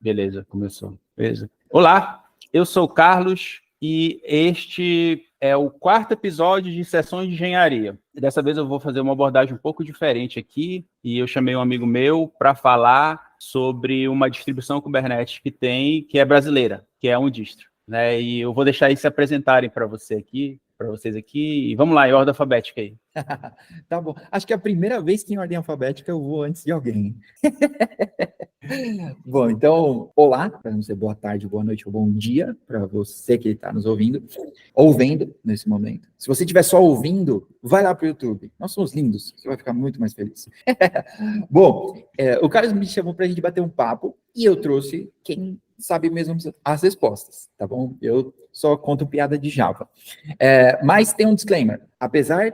Beleza, começou. Beleza. Olá, eu sou o Carlos e este é o 4º episódio de Sessões de Engenharia. Dessa vez eu vou fazer uma abordagem um pouco diferente aqui e eu chamei um amigo meu para falar sobre uma distribuição Kubernetes que tem, que é brasileira, que é a Undistro, né? E eu vou deixar eles se apresentarem para vocês aqui, e vamos lá, em ordem alfabética aí. Tá bom. Acho que é a primeira vez que em ordem alfabética eu vou antes de alguém. Bom, então, olá, para não dizer boa tarde, boa noite ou bom dia, para você que está nos ouvindo nesse momento. Se você estiver só ouvindo, vai lá para o YouTube. Nós somos lindos, você vai ficar muito mais feliz. Bom, o Carlos me chamou para a gente bater um papo e eu trouxe quem sabe mesmo as respostas, tá bom? Eu só conto piada de Java. Mas tem um disclaimer. Apesar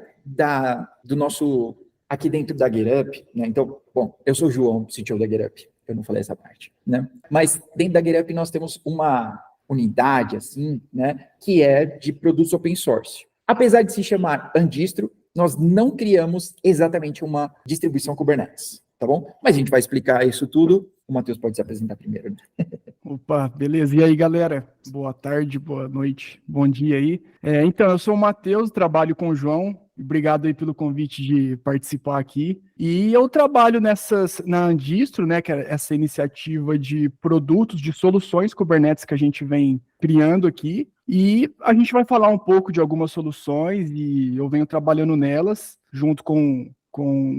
do nosso, aqui dentro da GitHub, né? Então, bom, eu sou o João, CTO da GitHub. Eu não falei essa parte, né? Mas dentro da GitHub nós temos uma unidade, assim, né? Que é de produtos open source. Apesar de se chamar Undistro, nós não criamos exatamente uma distribuição Kubernetes, tá bom? Mas a gente vai explicar isso tudo. O Matheus pode se apresentar primeiro, né? Opa, beleza. E aí, galera? Boa tarde, boa noite, bom dia aí. Então, eu sou o Matheus, trabalho com o João. Obrigado aí pelo convite de participar aqui. E eu trabalho na Undistro, né, que é essa iniciativa de produtos, de soluções Kubernetes que a gente vem criando aqui. E a gente vai falar um pouco de algumas soluções e eu venho trabalhando nelas junto com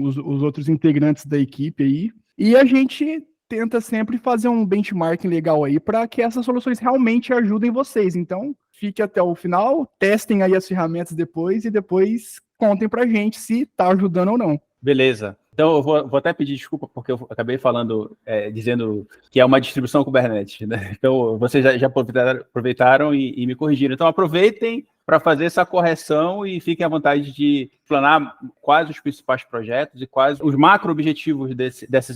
os outros integrantes da equipe aí. E a gente tenta sempre fazer um benchmarking legal aí para que essas soluções realmente ajudem vocês. Então, fique até o final, testem aí as ferramentas depois e depois contem pra gente se tá ajudando ou não. Beleza. Então, eu vou até pedir desculpa, porque eu acabei falando, dizendo que é uma distribuição Kubernetes, né? Então, vocês já aproveitaram e me corrigiram. Então, aproveitem para fazer essa correção e fiquem à vontade de planar quais os principais projetos e quais os macro-objetivos dessa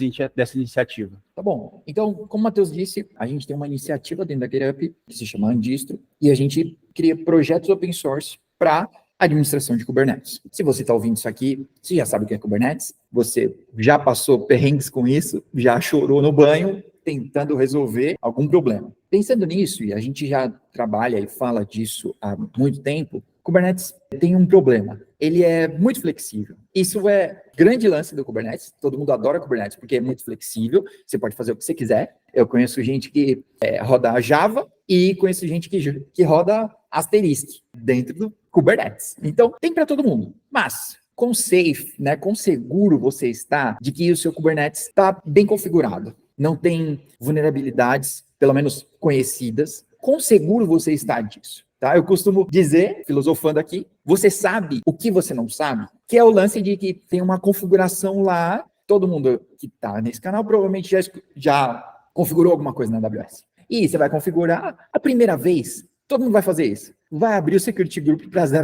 iniciativa. Tá bom. Então, como o Matheus disse, a gente tem uma iniciativa dentro da GitHub que se chama Undistro e a gente cria projetos open source para administração de Kubernetes. Se você está ouvindo isso aqui, você já sabe o que é Kubernetes, você já passou perrengues com isso, já chorou no banho tentando resolver algum problema. Pensando nisso, e a gente já trabalha e fala disso há muito tempo, Kubernetes tem um problema. Ele é muito flexível. Isso é grande lance do Kubernetes. Todo mundo adora Kubernetes porque é muito flexível. Você pode fazer o que você quiser. Eu conheço gente que roda Java e conheço gente que roda Asterisk dentro do Kubernetes. Então, tem para todo mundo. Mas, com safe, né, com seguro você está de que o seu Kubernetes está bem configurado. Não tem vulnerabilidades, pelo menos conhecidas. Com seguro você está disso. Tá? Eu costumo dizer, filosofando aqui, você sabe o que você não sabe, que é o lance de que tem uma configuração lá, todo mundo que está nesse canal provavelmente já configurou alguma coisa na AWS. E você vai configurar a primeira vez, todo mundo vai fazer isso. Vai abrir o security group para 000.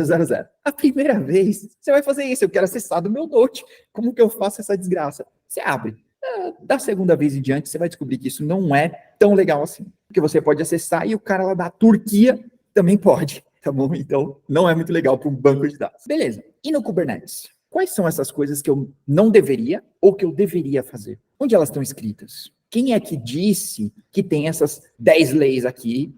A primeira vez, você vai fazer isso. Eu quero acessar do meu Note. Como que eu faço essa desgraça? Você abre. Da segunda vez em diante, você vai descobrir que isso não é tão legal assim. Porque você pode acessar e o cara lá da Turquia também pode, tá bom? Então, não é muito legal para um banco de dados. Beleza. E no Kubernetes? Quais são essas coisas que eu não deveria ou que eu deveria fazer? Onde elas estão escritas? Quem é que disse que tem essas 10 leis aqui,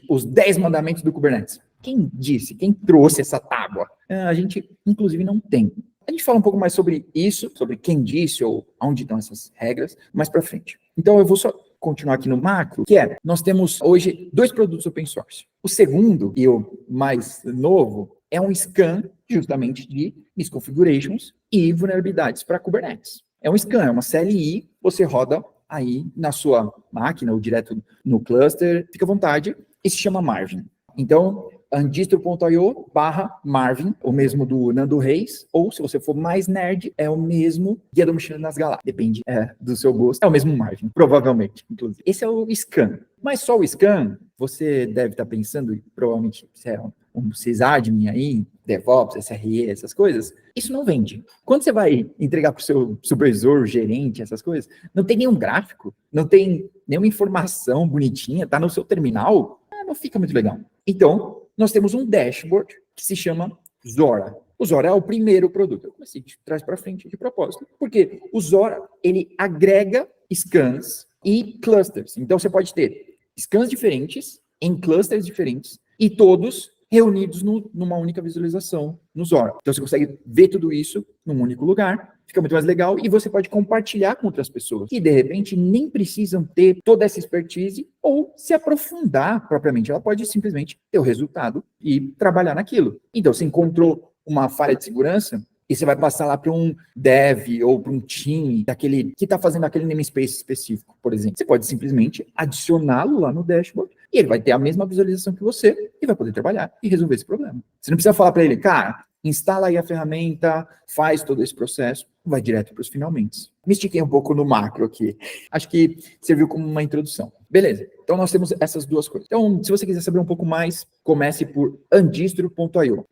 os 10 mandamentos do Kubernetes? Quem disse? Quem trouxe essa tábua? A gente, inclusive, não tem. A gente fala um pouco mais sobre isso, sobre quem disse ou onde estão essas regras, mais para frente. Então, eu vou só continuar aqui no macro, que nós temos hoje 2 produtos open source. O segundo, e o mais novo, é um scan justamente de misconfigurations e vulnerabilidades para Kubernetes. É um scan, é uma CLI, você roda aí na sua máquina ou direto no cluster, fica à vontade, e se chama Marvin. Então, undistro.io/Marvin, o mesmo do Nando Reis, ou se você for mais nerd, é o mesmo Guia do Mochileiro nas Galáxias. Depende do seu gosto. É o mesmo Marvin, provavelmente, inclusive. Esse é o scan. Mas só o scan, você deve estar pensando, e provavelmente você é um sysadmin aí, DevOps, SRE, essas coisas, isso não vende. Quando você vai entregar para o seu supervisor, gerente, essas coisas, não tem nenhum gráfico, não tem nenhuma informação bonitinha, tá no seu terminal, não fica muito legal. Então, nós temos um dashboard que se chama Zora. O Zora é o primeiro produto. Eu comecei de trás para frente de propósito, porque o Zora, ele agrega scans e clusters. Então, você pode ter scans diferentes, em clusters diferentes, e todos reunidos numa única visualização no Zora. Então, você consegue ver tudo isso num único lugar, fica muito mais legal, e você pode compartilhar com outras pessoas, que, de repente, nem precisam ter toda essa expertise ou se aprofundar propriamente. Ela pode simplesmente ter o resultado e trabalhar naquilo. Então, você encontrou uma falha de segurança, e você vai passar lá para um dev ou para um time daquele que está fazendo aquele namespace específico, por exemplo. Você pode simplesmente adicioná-lo lá no dashboard e ele vai ter a mesma visualização que você e vai poder trabalhar e resolver esse problema. Você não precisa falar para ele, cara, instala aí a ferramenta, faz todo esse processo, vai direto para os finalmente. Me estiquei um pouco no macro aqui. Acho que serviu como uma introdução. Beleza, então nós temos essas duas coisas. Então, se você quiser saber um pouco mais, comece por andistro.io.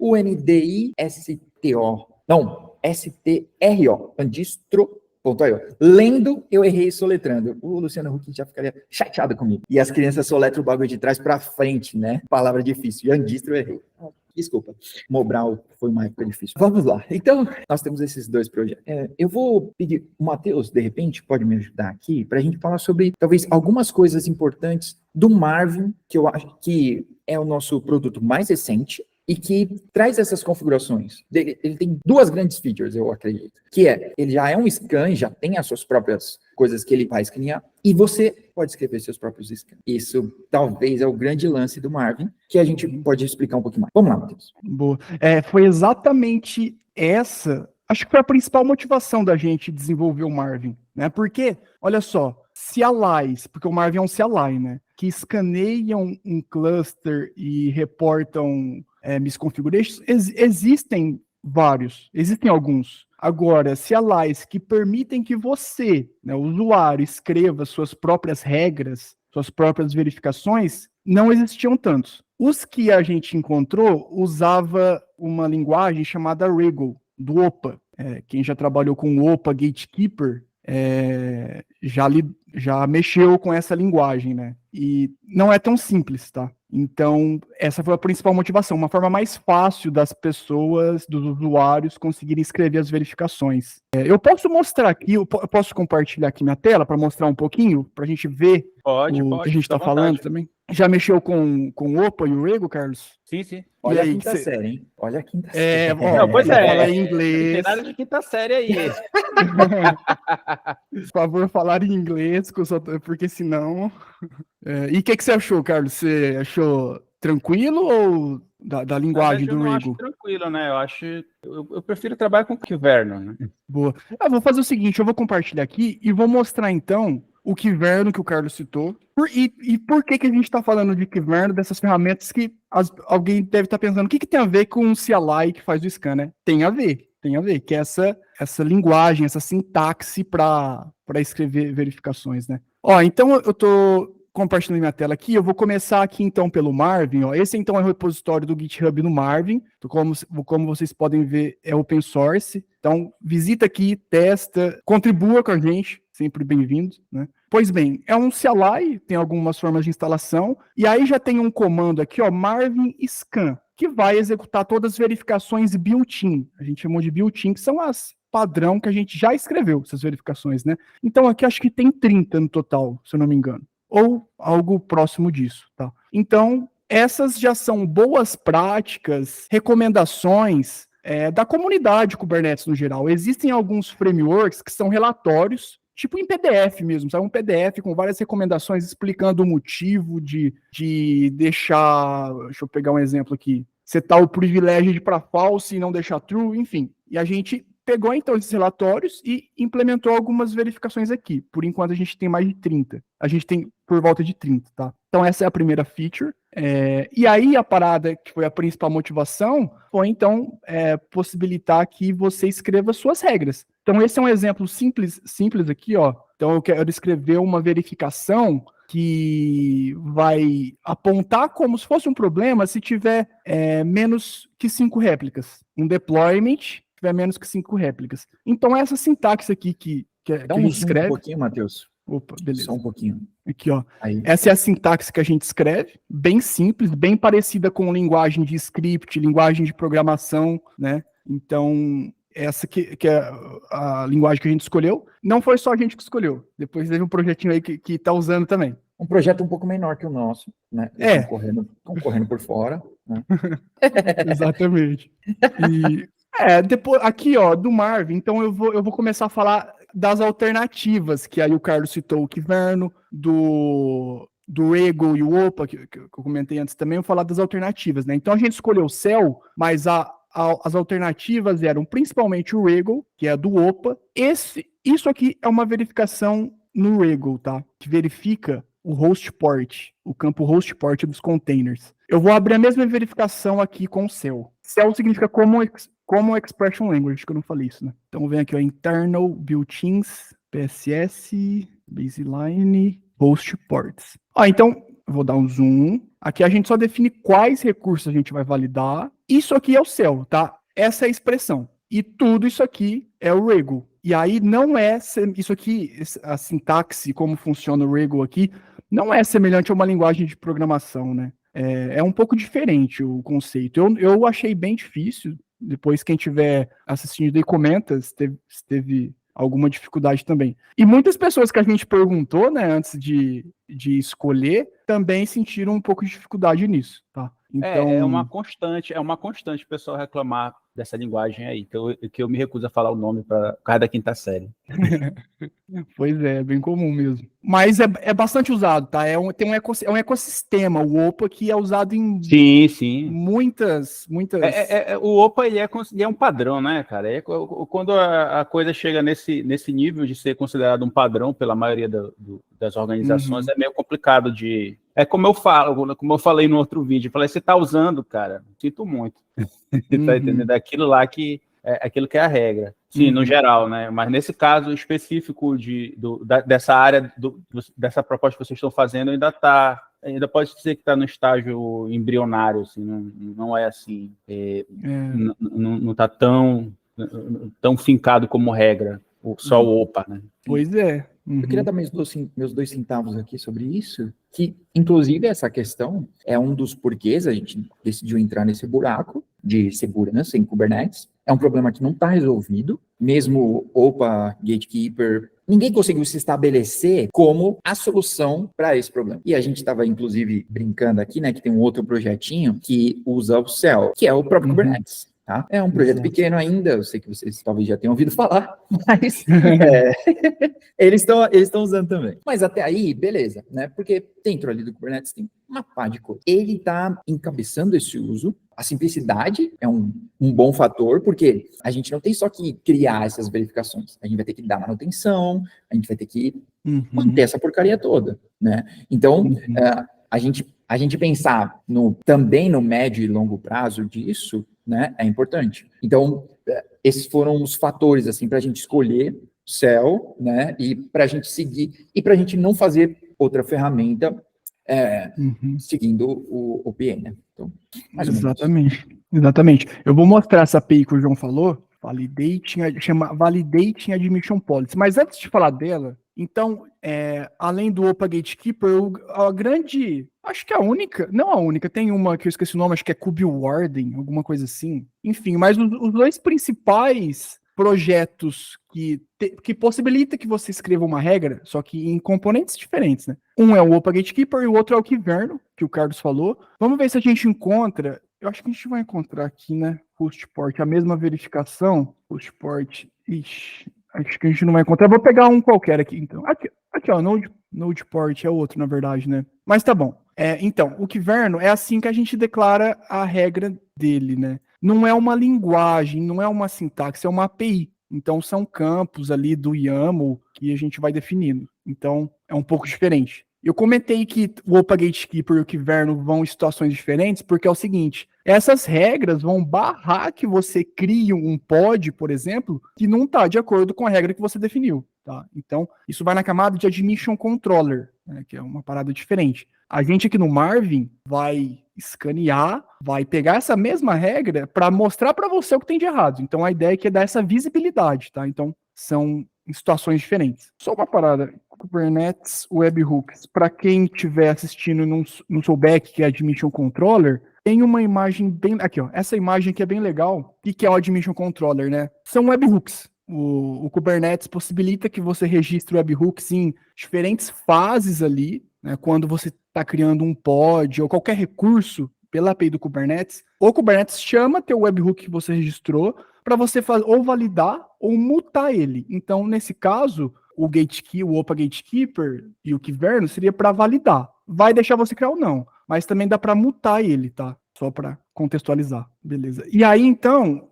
STRO, andistro.io. Lendo, eu errei soletrando. O Luciano Huck já ficaria chateado comigo. E as crianças soletram o bagulho de trás para frente, né? Palavra difícil. E andistro eu errei. Desculpa. Mobral foi uma época difícil. Vamos lá. Então, nós temos esses dois projetos. Eu vou pedir, o Matheus, de repente, pode me ajudar aqui, para a gente falar sobre, talvez, algumas coisas importantes do Marvin, que eu acho que é o nosso produto mais recente, e que traz essas configurações. Ele tem duas grandes features, eu acredito, que ele já é um scan, já tem as suas próprias coisas que ele vai escanear, e você pode escrever seus próprios scans. Isso talvez é o grande lance do Marvin, que a gente pode explicar um pouquinho mais. Vamos lá, Matheus. Boa. Foi exatamente essa, acho que foi a principal motivação da gente desenvolver o Marvin, né? Porque, olha só, CLIs, porque o Marvin é um CLI, né? Que escaneiam um cluster e reportam misconfigurations, existem vários, existem alguns. Agora, CLIs que permitem que você, né, o usuário, escreva suas próprias regras, suas próprias verificações, não existiam tantos. Os que a gente encontrou usava uma linguagem chamada Regal, do OPA. Quem já trabalhou com o OPA Gatekeeper já mexeu com essa linguagem, né? E não é tão simples, tá? Então, essa foi a principal motivação, uma forma mais fácil das pessoas, dos usuários, conseguirem escrever as verificações. Eu posso mostrar aqui, eu posso compartilhar aqui minha tela para mostrar um pouquinho, para a gente ver o que a gente está falando também? Já mexeu com o OPA e o Regal, Carlos? Sim, sim. Olha a quinta série, hein? Olha a quinta série. Não, pois Fala em inglês. Não tem nada de quinta série aí. Por favor, falar em inglês, porque senão... E o que você achou, Carlos? Você achou tranquilo ou da linguagem do Regal? Eu acho tranquilo, né? Eu prefiro trabalhar com o Kyverno, né? Boa. Vou fazer o seguinte, eu vou compartilhar aqui e vou mostrar, então, o Kyverno que o Carlos citou. E por que a gente está falando de Kyverno, dessas ferramentas que alguém deve estar pensando, o que tem a ver com um CLI que faz o scan, né? Tem a ver, que é essa linguagem, essa sintaxe para escrever verificações, né? Então eu tô compartilhando minha tela aqui, eu vou começar aqui então pelo Marvin, Esse então é o repositório do GitHub no Marvin, como vocês podem ver é open source, então visita aqui, testa, contribua com a gente, sempre bem-vindo, né? Pois bem, é um CLI, tem algumas formas de instalação, e aí já tem um comando aqui, Marvin scan, que vai executar todas as verificações built-in, a gente chamou de built-in, que são as padrão que a gente já escreveu, essas verificações, né? Então aqui acho que tem 30 no total, se eu não me engano, ou algo próximo disso, tá? Então, essas já são boas práticas, recomendações da comunidade Kubernetes no geral. Existem alguns frameworks que são relatórios, tipo em PDF mesmo, sabe? Um PDF com várias recomendações explicando o motivo de deixar, deixa eu pegar um exemplo aqui, setar o privilégio de para false e não deixar true, enfim. E a gente pegou, então, esses relatórios e implementou algumas verificações aqui. Por enquanto, a gente tem mais de 30. A gente tem por volta de 30, tá? Então, essa é a primeira feature. E aí, a parada, que foi a principal motivação, foi, então, possibilitar que você escreva suas regras. Então, esse é um exemplo simples aqui, Então, eu quero escrever uma verificação que vai apontar como se fosse um problema se tiver menos que 5 réplicas. Um deployment tiver menos que 5 réplicas. Então, essa sintaxe aqui que a gente escreve... um pouquinho, Matheus. Opa, beleza. Só um pouquinho. Aqui, Aí. Essa é a sintaxe que a gente escreve, bem simples, bem parecida com linguagem de script, linguagem de programação, né? Então, essa que é a linguagem que a gente escolheu. Não foi só a gente que escolheu. Depois teve um projetinho aí que tá usando também. Um projeto um pouco menor que o nosso, né? Concorrendo por fora, né? Exatamente. E depois, aqui, ó, do Marvin, então eu vou começar a falar das alternativas, que aí o Carlos citou o Kyverno, do Rego e o Opa, que eu comentei antes também, eu vou falar das alternativas, né? Então a gente escolheu o Cell, mas as alternativas eram principalmente o Rego, que é do Opa. Isso aqui é uma verificação no Rego, tá? Que verifica o host port, o campo host port dos containers. Eu vou abrir a mesma verificação aqui com o Cell. Cell significa Common Expression Language, que eu não falei isso, né? Então vem aqui, ó, internal built-ins, PSS, baseline, host ports. Então, eu vou dar um zoom. Aqui a gente só define quais recursos a gente vai validar. Isso aqui é o Cell, tá? Essa é a expressão. E tudo isso aqui é o Rego. E aí não é isso aqui, a sintaxe, como funciona o Rego aqui, não é semelhante a uma linguagem de programação, né? É um pouco diferente o conceito. Eu achei bem difícil. Depois, quem estiver assistindo aí, comenta se teve alguma dificuldade também. E muitas pessoas que a gente perguntou, né, antes de escolher, também sentiram um pouco de dificuldade nisso, tá? Então... É uma constante o pessoal reclamar dessa linguagem aí, que eu me recuso a falar o nome por causa da quinta série. Pois é bem comum mesmo. Mas é bastante usado, tá? É um ecossistema, o OPA, que é usado em muitas... O OPA, ele é um padrão, né, cara? Quando a coisa chega nesse nível de ser considerado um padrão pela maioria das organizações, é meio complicado de... É como eu falei no outro vídeo, eu falei, você tá usando, cara, sinto muito. Você tá entendendo? Aquilo lá que aquilo que é a regra. Sim, no geral, né? Mas nesse caso específico dessa área, dessa proposta que vocês estão fazendo, ainda pode dizer que está no estágio embrionário, assim, não é assim, não está tão fincado como regra, só o OPA, né? Pois é. Eu queria dar meus 2 centavos aqui sobre isso, que, inclusive, essa questão é um dos porquês a gente decidiu entrar nesse buraco de segurança em Kubernetes. É um problema que não está resolvido, mesmo OPA, Gatekeeper, ninguém conseguiu se estabelecer como a solução para esse problema. E a gente estava, inclusive, brincando aqui, né, que tem um outro projetinho que usa o Cell, que é o próprio Kubernetes. Tá? É um projeto pequeno ainda, eu sei que vocês talvez já tenham ouvido falar, mas eles estão usando também. Mas até aí, beleza, né? Porque dentro ali do Kubernetes tem uma pá de coisa. Ele está encabeçando esse uso. A simplicidade é um bom fator, porque a gente não tem só que criar essas verificações, a gente vai ter que dar manutenção, a gente vai ter que manter essa porcaria toda, né? Então, a gente pensar também no médio e longo prazo disso, né, é importante. Então, esses foram os fatores, assim, para a gente escolher o Cell, né, e para a gente seguir, e para a gente não fazer outra ferramenta seguindo o OPA, né? Então, mais ou menos. Exatamente. Eu vou mostrar essa API que o João falou, chama Validating Admission Policy. Mas antes de falar dela, então, além do OPA Gatekeeper, acho que não a única, tem uma que eu esqueci o nome, acho que é KubeWarden, alguma coisa assim. Enfim, mas os 2 principais projetos que possibilita que você escreva uma regra, só que em componentes diferentes, né? Um é o OPA Gatekeeper e o outro é o Kyverno, que o Carlos falou. Vamos ver se a gente encontra, eu acho que a gente vai encontrar aqui, né? Hostport, a mesma verificação. Hostport, acho que a gente não vai encontrar. Vou pegar um qualquer aqui, então. Aqui ó, Nodeport é outro, na verdade, né? Mas tá bom. Então, o Kyverno é assim que a gente declara a regra dele, né? Não é uma linguagem, não é uma sintaxe, é uma API. Então, são campos ali do YAML que a gente vai definindo. Então, é um pouco diferente. Eu comentei que o OPA Gatekeeper e o Kyverno vão em situações diferentes, porque é o seguinte, essas regras vão barrar que você crie um pod, por exemplo, que não está de acordo com a regra que você definiu. Tá? Então, isso vai na camada de Admission Controller, né, que é uma parada diferente. A gente aqui no Marvin vai escanear, vai pegar essa mesma regra para mostrar para você o que tem de errado. Então, a ideia aqui é dar essa visibilidade, tá? Então, são em situações diferentes. Só uma parada, Kubernetes Webhooks, para quem estiver assistindo e não souber que é Admission Controller, tem uma imagem bem... Aqui, ó. Essa imagem aqui é bem legal. O que é o Admission Controller, né? São webhooks. O Kubernetes possibilita que você registre webhooks em diferentes fases ali, né? Quando você está criando um pod ou qualquer recurso pela API do Kubernetes, o Kubernetes chama teu webhook que você registrou para você ou validar ou mutar ele. Então, nesse caso, o Opa Gatekeeper e o Kyverno seria para validar. Vai deixar você criar ou não, mas também dá para mutar ele, tá? Só para contextualizar, beleza? E aí, então,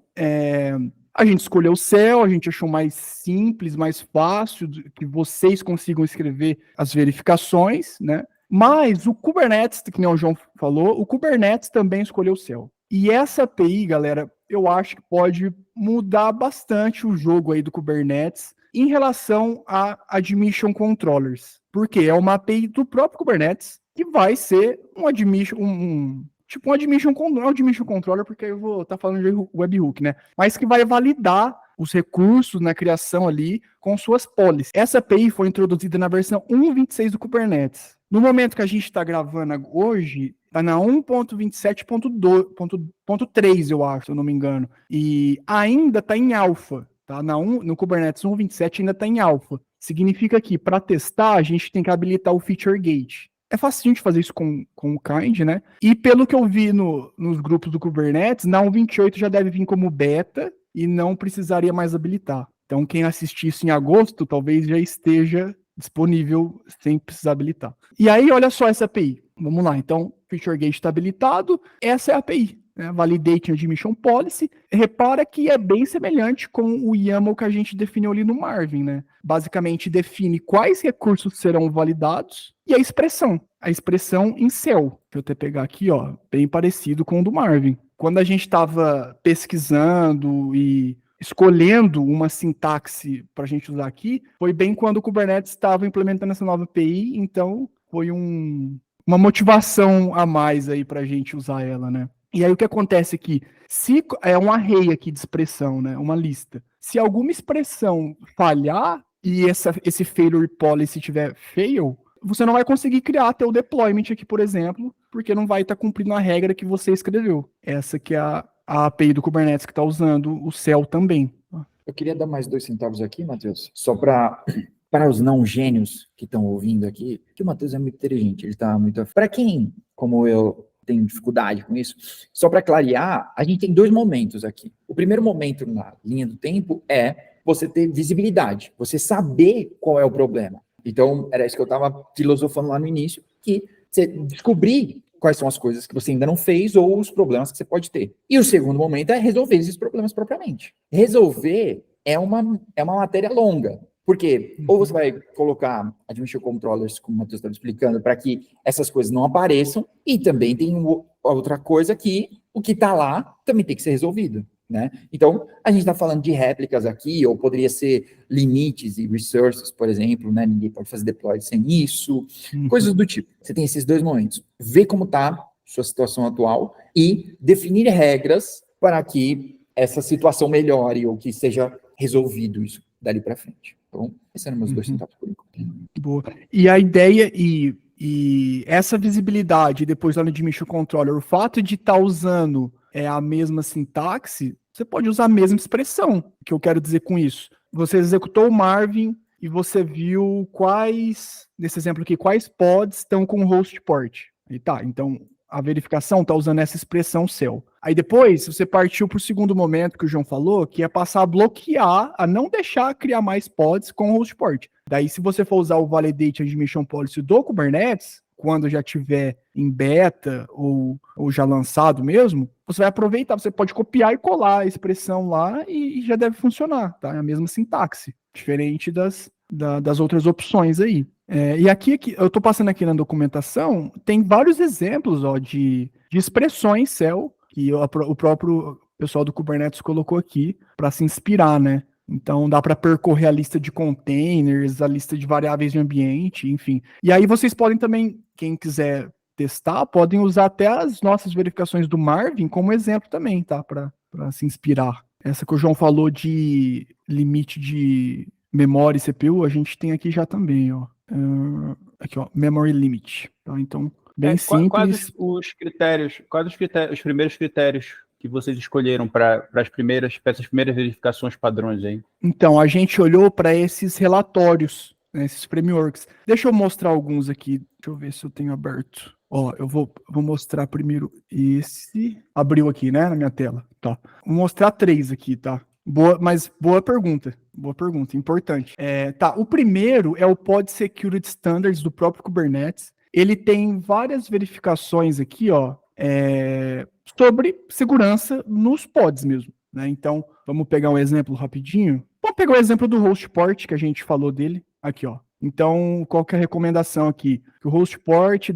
a gente escolheu o Cell, a gente achou mais simples, mais fácil, que vocês consigam escrever as verificações, né? Mas o Kubernetes, que nem o João falou, o Kubernetes também escolheu o Cell. E essa API, galera, eu acho que pode mudar bastante o jogo aí do Kubernetes em relação a Admission Controllers. Porque é uma API do próprio Kubernetes que vai ser um Admission, tipo um Admission Controller, porque eu vou estar falando de webhook, né? Mas que vai validar os recursos na criação ali com suas policies. Essa API foi introduzida na versão 1.26 do Kubernetes. No momento que a gente está gravando hoje, está na 1.27.3, eu acho, se eu não me engano. E ainda está em alpha. Tá? No Kubernetes 1.27 ainda está em alpha. Significa que, para testar, a gente tem que habilitar o Feature Gate. É fácil de fazer isso com o Kind, né? E pelo que eu vi nos grupos do Kubernetes, na 1.28 já deve vir como beta e não precisaria mais habilitar. Então, quem assistir isso em agosto, talvez já esteja disponível sem precisar habilitar. E aí, olha só essa API. Vamos lá, então, Feature Gate está habilitado. Essa é a API, né? Validate Admission Policy. Repara que é bem semelhante com o YAML que a gente definiu ali no Marvin, né? Basicamente, define quais recursos serão validados e a expressão em Cell. Deixa eu até pegar aqui, ó, bem parecido com o do Marvin. Quando a gente estava pesquisando e escolhendo uma sintaxe para a gente usar aqui, foi bem quando o Kubernetes estava implementando essa nova API, então foi uma motivação a mais aí para a gente usar ela, né? E aí o que acontece aqui? Se é um array aqui de expressão, né? Uma lista. Se alguma expressão falhar e esse failure policy tiver fail, você não vai conseguir criar teu deployment aqui, por exemplo, porque não vai estar cumprindo a regra que você escreveu. Essa que é a API do Kubernetes que está usando o Cell também. Eu queria dar mais 2 centavos aqui, Matheus, só para os não gênios que estão ouvindo aqui, que o Matheus é muito inteligente, ele está muito... Para quem, como eu, tem dificuldade com isso, só para clarear, a gente tem 2 momentos aqui. O primeiro momento na linha do tempo é você ter visibilidade, você saber qual é o problema. Então, era isso que eu estava filosofando lá no início, que você descobrir quais são as coisas que você ainda não fez ou os problemas que você pode ter. E o segundo momento é resolver esses problemas propriamente. Resolver é uma matéria longa, porque ou você vai colocar Admission Controllers, como o Matheus estava explicando, para que essas coisas não apareçam, e também tem outra coisa que o que está lá também tem que ser resolvido. Né? Então, a gente está falando de réplicas aqui, ou poderia ser limites e resources, por exemplo, né? Ninguém pode fazer deploy sem isso, coisas do tipo. Você tem esses 2 momentos. Ver como está sua situação atual e definir regras para que essa situação melhore ou que seja resolvido isso dali para frente. Então, esses eram meus 2 centavos por enquanto. Boa. E a ideia e essa visibilidade, depois lá no Admission Controller, o fato de estar usando a mesma sintaxe, você pode usar a mesma expressão. O que eu quero dizer com isso? Você executou o Marvin e você viu nesse exemplo aqui, quais pods estão com host port. E tá, então a verificação está usando essa expressão Cell. Aí depois, você partiu para o segundo momento que o João falou, que é passar a bloquear, a não deixar criar mais pods com host port. Daí, se você for usar o Validate Admission Policy do Kubernetes, quando já tiver em beta ou já lançado mesmo, você vai aproveitar, você pode copiar e colar a expressão lá e já deve funcionar, tá? É a mesma sintaxe, diferente das outras opções aí. E aqui, eu estou passando aqui na documentação, tem vários exemplos de expressões Cell que o próprio pessoal do Kubernetes colocou aqui para se inspirar, né? Então, dá para percorrer a lista de containers, a lista de variáveis de ambiente, enfim. E aí vocês podem também, quem quiser testar, podem usar até as nossas verificações do Marvin como exemplo também, tá? Para se inspirar. Essa que o João falou de limite de memória e CPU, a gente tem aqui já também, ó. Aqui, ó, Memory Limit. Tá? Então, Bem simples. Os primeiros critérios que vocês escolheram para essas primeiras verificações padrões aí? Então, a gente olhou para esses relatórios, né, esses frameworks. Deixa eu mostrar alguns aqui. Deixa eu ver se eu tenho aberto. Ó, eu vou mostrar primeiro esse. Abriu aqui, né, na minha tela. Tá. Vou mostrar 3 aqui, tá? Boa pergunta. Boa pergunta, importante. Tá, o primeiro é o Pod Security Standards do próprio Kubernetes. Ele tem várias verificações aqui, ó, sobre segurança nos pods mesmo, né? Então, vamos pegar um exemplo rapidinho. Vamos pegar o exemplo do host port, que a gente falou dele, aqui, ó. Então, qual que é a recomendação aqui? Que o host port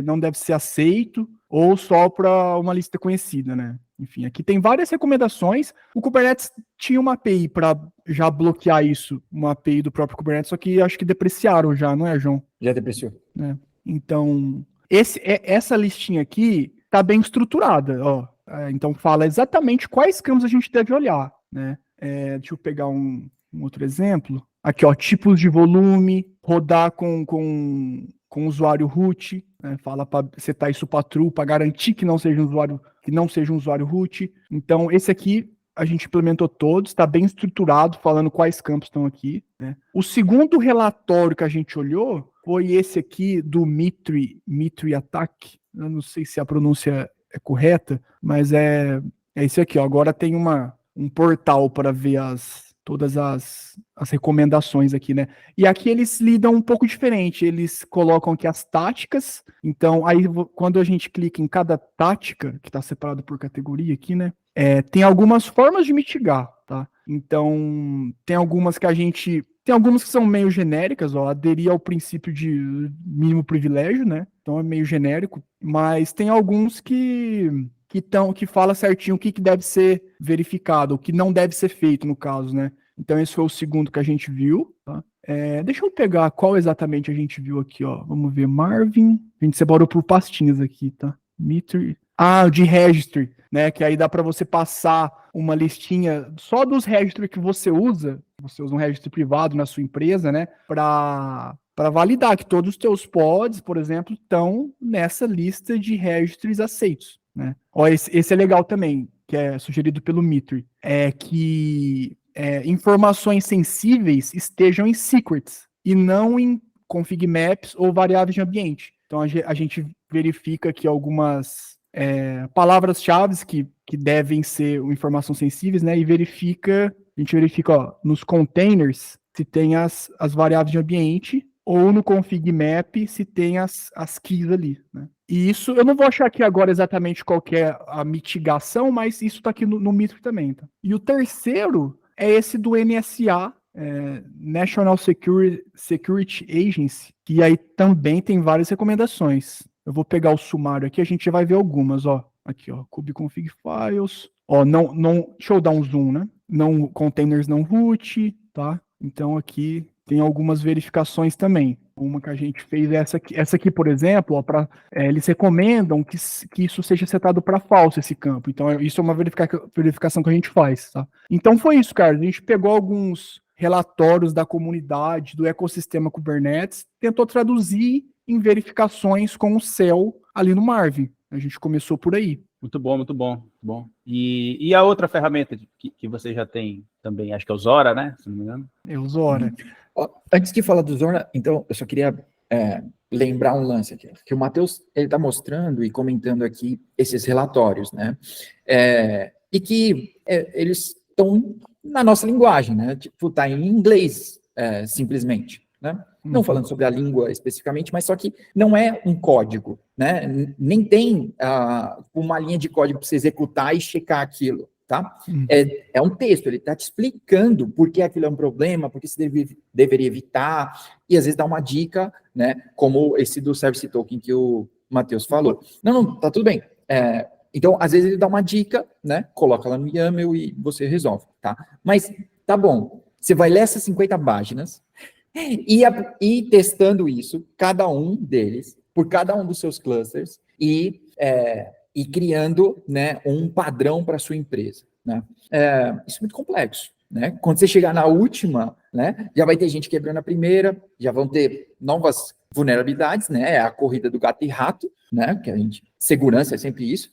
não deve ser aceito ou só para uma lista conhecida, né? Enfim, aqui tem várias recomendações. O Kubernetes tinha uma API para já bloquear isso, uma API do próprio Kubernetes, só que acho que depreciaram já, não é, João? Já depreciou. Então, essa listinha aqui tá bem estruturada, ó. Então fala exatamente quais campos a gente deve olhar, né? Deixa eu pegar um outro exemplo. Aqui, ó, tipos de volume, rodar com usuário root, né? Fala para setar isso para true, para garantir que não seja um usuário root. Então, esse aqui a gente implementou todos, está bem estruturado, falando quais campos estão aqui, né? O segundo relatório que a gente olhou foi esse aqui do Mitri Attack. Eu não sei se a pronúncia é correta, mas é esse aqui, ó. Agora tem um portal para ver todas as recomendações aqui, né? E aqui eles lidam um pouco diferente. Eles colocam aqui as táticas. Então, aí quando a gente clica em cada tática, que está separado por categoria aqui, né? Tem algumas formas de mitigar, tá? Então, tem algumas que são meio genéricas, ó, aderir ao princípio de mínimo privilégio, né? Então é meio genérico, mas tem alguns que fala certinho o que deve ser verificado, o que não deve ser feito, no caso, né? Então esse foi o segundo que a gente viu, tá? Deixa eu pegar qual exatamente a gente viu aqui, ó. Vamos ver, Marvin. A gente separou por pastinhas aqui, tá? Meter. De registry, né? Que aí dá para você passar uma listinha só dos registry que você usa. Você usa um registry privado na sua empresa, né? Para validar que todos os teus pods, por exemplo, estão nessa lista de registries aceitos, né? Ó, esse é legal também, que é sugerido pelo Mitri. Que informações sensíveis estejam em secrets e não em config maps ou variáveis de ambiente. Então a gente verifica que algumas palavras-chave que devem ser informações sensíveis, né? E a gente verifica, ó, nos containers se tem as variáveis de ambiente ou no config map se tem as keys ali, né? E isso, eu não vou achar aqui agora exatamente qual que é a mitigação, mas isso está aqui no Mitri também, tá? E o terceiro é esse do NSA, National Security Agency, que aí também tem várias recomendações. Eu vou pegar o sumário aqui, a gente vai ver algumas, ó. Aqui, ó, kubeconfig files. Ó, deixa eu dar um zoom, né? Não, containers não root, tá? Então aqui tem algumas verificações também. Uma que a gente fez é essa aqui, por exemplo, ó, eles recomendam que isso seja setado para falso, esse campo. Então isso é uma verificação que a gente faz, tá? Então foi isso, cara. A gente pegou alguns relatórios da comunidade, do ecossistema Kubernetes, tentou traduzir em verificações com o céu ali no Marvin. A gente começou por aí. Muito bom, muito bom, muito bom. E a outra ferramenta que você já tem também, acho que é o Zora, né? Se não me engano. É o Zora. Antes de falar do Zora, então, eu só queria lembrar um lance aqui, que o Matheus está mostrando e comentando aqui esses relatórios, né? E que eles estão na nossa linguagem, né? Tipo, tá em inglês, simplesmente, né? Não falando sobre a língua especificamente, mas só que não é um código, né? Nem tem uma linha de código para você executar e checar aquilo, tá? É um texto, ele está te explicando por que aquilo é um problema, por que você deveria evitar, e às vezes dá uma dica, né? Como esse do Service Token que o Matheus falou. Não, tá tudo bem. Então, às vezes ele dá uma dica, né? Coloca lá no YAML e você resolve, tá? Mas, tá bom, você vai ler essas 50 páginas, e testando isso, cada um deles, por cada um dos seus clusters, e criando, né, um padrão para a sua empresa, né? Isso é muito complexo, né? Quando você chegar na última, né, já vai ter gente quebrando a primeira, já vão ter novas vulnerabilidades, né? É a corrida do gato e rato, né? Que a gente, segurança é sempre isso.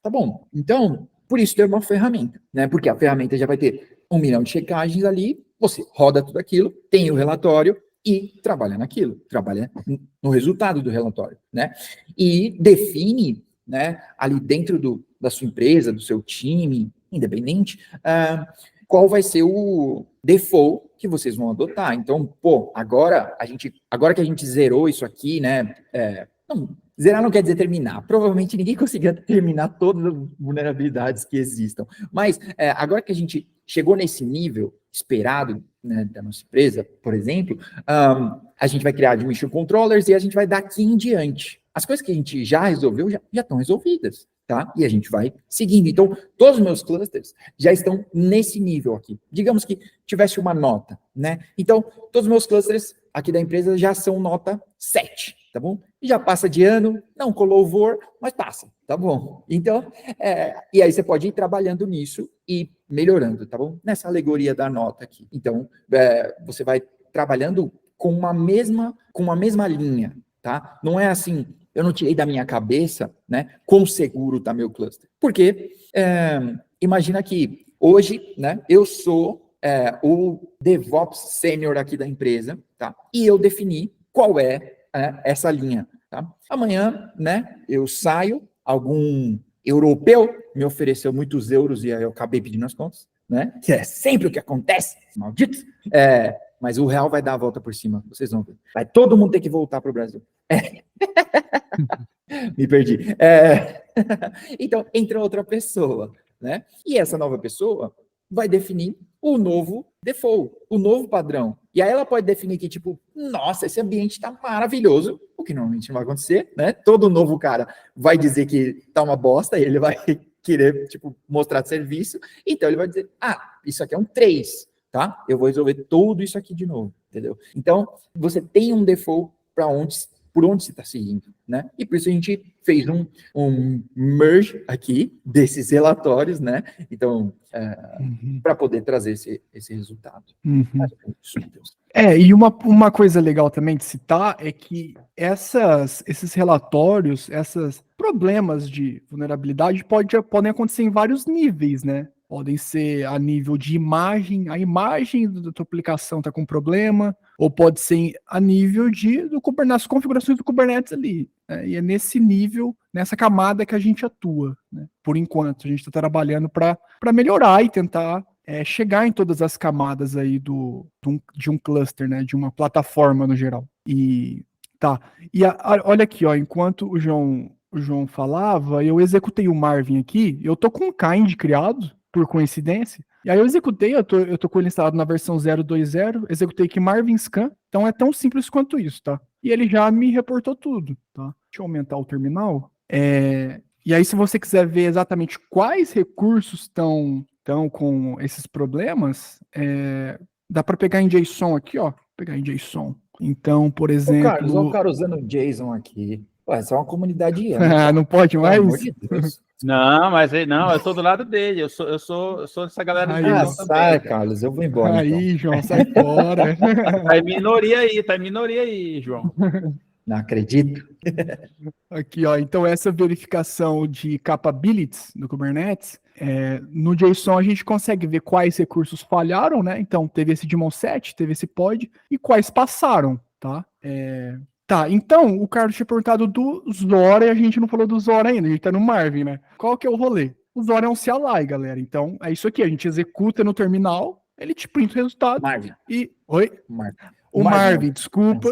Tá bom. Então, por isso ter uma ferramenta, né? Porque a ferramenta já vai ter 1 milhão de checagens ali, você roda tudo aquilo, tem o relatório e trabalha naquilo, trabalha no resultado do relatório, né? E define, né, ali dentro da sua empresa, do seu time, independente, qual vai ser o default que vocês vão adotar. Então, pô, agora que a gente zerou isso aqui, né? Zerar não quer dizer terminar. Provavelmente ninguém conseguiria terminar todas as vulnerabilidades que existam. Mas agora que a gente chegou nesse nível esperado, né, da nossa empresa, por exemplo, a gente vai criar admission controllers e a gente vai daqui em diante. As coisas que a gente já resolveu já estão resolvidas, tá? E a gente vai seguindo. Então, todos os meus clusters já estão nesse nível aqui. Digamos que tivesse uma nota, né? Então, todos os meus clusters aqui da empresa já são nota 7, tá bom? E já passa de ano, não com louvor, mas passa, tá bom? Então, e aí você pode ir trabalhando nisso e melhorando, tá bom? Nessa alegoria da nota aqui. Então, você vai trabalhando com uma mesma linha, tá? Não é assim, eu não tirei da minha cabeça, né, quão seguro tá meu cluster. Porque, imagina que hoje, né, eu sou o DevOps sênior aqui da empresa, tá? E eu defini qual é essa linha, tá? Amanhã, né, eu saio, algum europeu me ofereceu muitos euros e aí eu acabei pedindo as contas, né? Que é sempre o que acontece, malditos. Mas o real vai dar a volta por cima, vocês vão ver. Vai todo mundo ter que voltar para o Brasil. Me perdi. Então, entra outra pessoa, né? E essa nova pessoa vai definir o novo default, o novo padrão. E aí ela pode definir que, tipo, nossa, esse ambiente está maravilhoso, o que normalmente não vai acontecer, né? Todo novo cara vai dizer que tá uma bosta, e ele vai querer, tipo, mostrar serviço, então ele vai dizer, isso aqui é um 3, tá? Eu vou resolver tudo isso aqui de novo, entendeu? Então, você tem um default por onde você está seguindo, né? E por isso a gente fez um merge aqui desses relatórios, né? Então, para poder trazer esse resultado. E uma coisa legal também de citar é que esses relatórios, esses problemas de vulnerabilidade podem acontecer em vários níveis, né? Podem ser a nível de imagem, a imagem da tua aplicação está com problema, ou pode ser a nível das configurações do Kubernetes ali. Né? E é nesse nível, nessa camada que a gente atua. Né? Por enquanto, a gente está trabalhando para melhorar e tentar chegar em todas as camadas aí de um cluster, né? De uma plataforma no geral. Olha aqui, ó, enquanto o João falava, eu executei o Marvin aqui, eu tô com um kind criado, por coincidência. E aí eu executei, eu tô com ele instalado na versão 0.2.0, executei aqui Marvin Scan, então é tão simples quanto isso, tá? E ele já me reportou tudo, tá? Deixa eu aumentar o terminal. E aí, se você quiser ver exatamente quais recursos estão com esses problemas, dá para pegar em JSON aqui, ó. Pegar em JSON. Então, por exemplo... Carlos, olha o cara usando JSON aqui. Ué, essa é uma comunidade... não pode mais? Pelo amor de Deus. Não, mas eu tô do lado dele. Eu sou dessa galera de JSON também. Sai, Carlos, eu vou embora. Aí, então. João, sai fora. Tá em minoria aí, João. Não acredito. Aqui, ó. Então, essa verificação de capabilities do Kubernetes, no JSON a gente consegue ver quais recursos falharam, né? Então, teve esse daemon set, teve esse pod, e quais passaram, tá? Então, o Carlos tinha perguntado do Zora e a gente não falou do Zora ainda, a gente tá no Marvin, né? Qual que é o rolê? O Zora é um CLI, galera. Então, é isso aqui, a gente executa no terminal, ele te printa o resultado. Marvin. Oi? O Marvin, desculpa.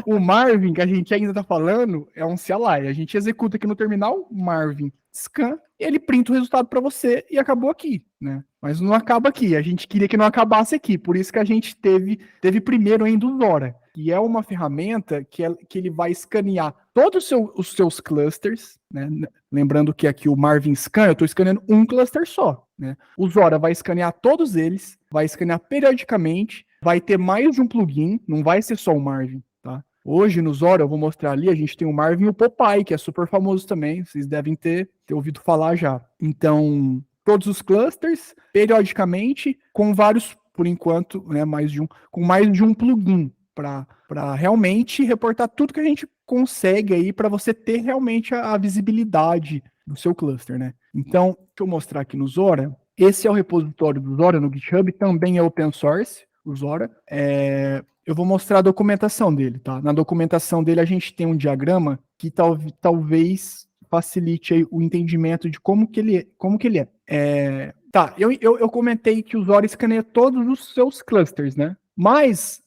O Marvin, que a gente ainda tá falando, é um CLI. A gente executa aqui no terminal, Marvin scan, e ele printa o resultado para você e acabou aqui, né? Mas não acaba aqui. A gente queria que não acabasse aqui, por isso que a gente teve primeiro ainda o Zora. E é uma ferramenta que ele vai escanear todos os seus clusters, né? Lembrando que aqui o Marvin Scan, eu estou escaneando um cluster só, né? O Zora vai escanear todos eles, vai escanear periodicamente, vai ter mais de um plugin, não vai ser só o Marvin, tá? Hoje no Zora, eu vou mostrar ali, a gente tem o Marvin e o Popeye, que é super famoso também, vocês devem ter ouvido falar já. Então, todos os clusters, periodicamente, com vários, por enquanto, né, com mais de um plugin. para realmente reportar tudo que a gente consegue aí para você ter realmente a visibilidade do seu cluster, né? Então, deixa eu mostrar aqui no Zora. Esse é o repositório do Zora no GitHub, também é open source, o Zora. Eu vou mostrar a documentação dele, tá? Na documentação dele a gente tem um diagrama que talvez facilite aí o entendimento de como que ele é. Tá, eu comentei que o Zora escaneia todos os seus clusters, né? Mas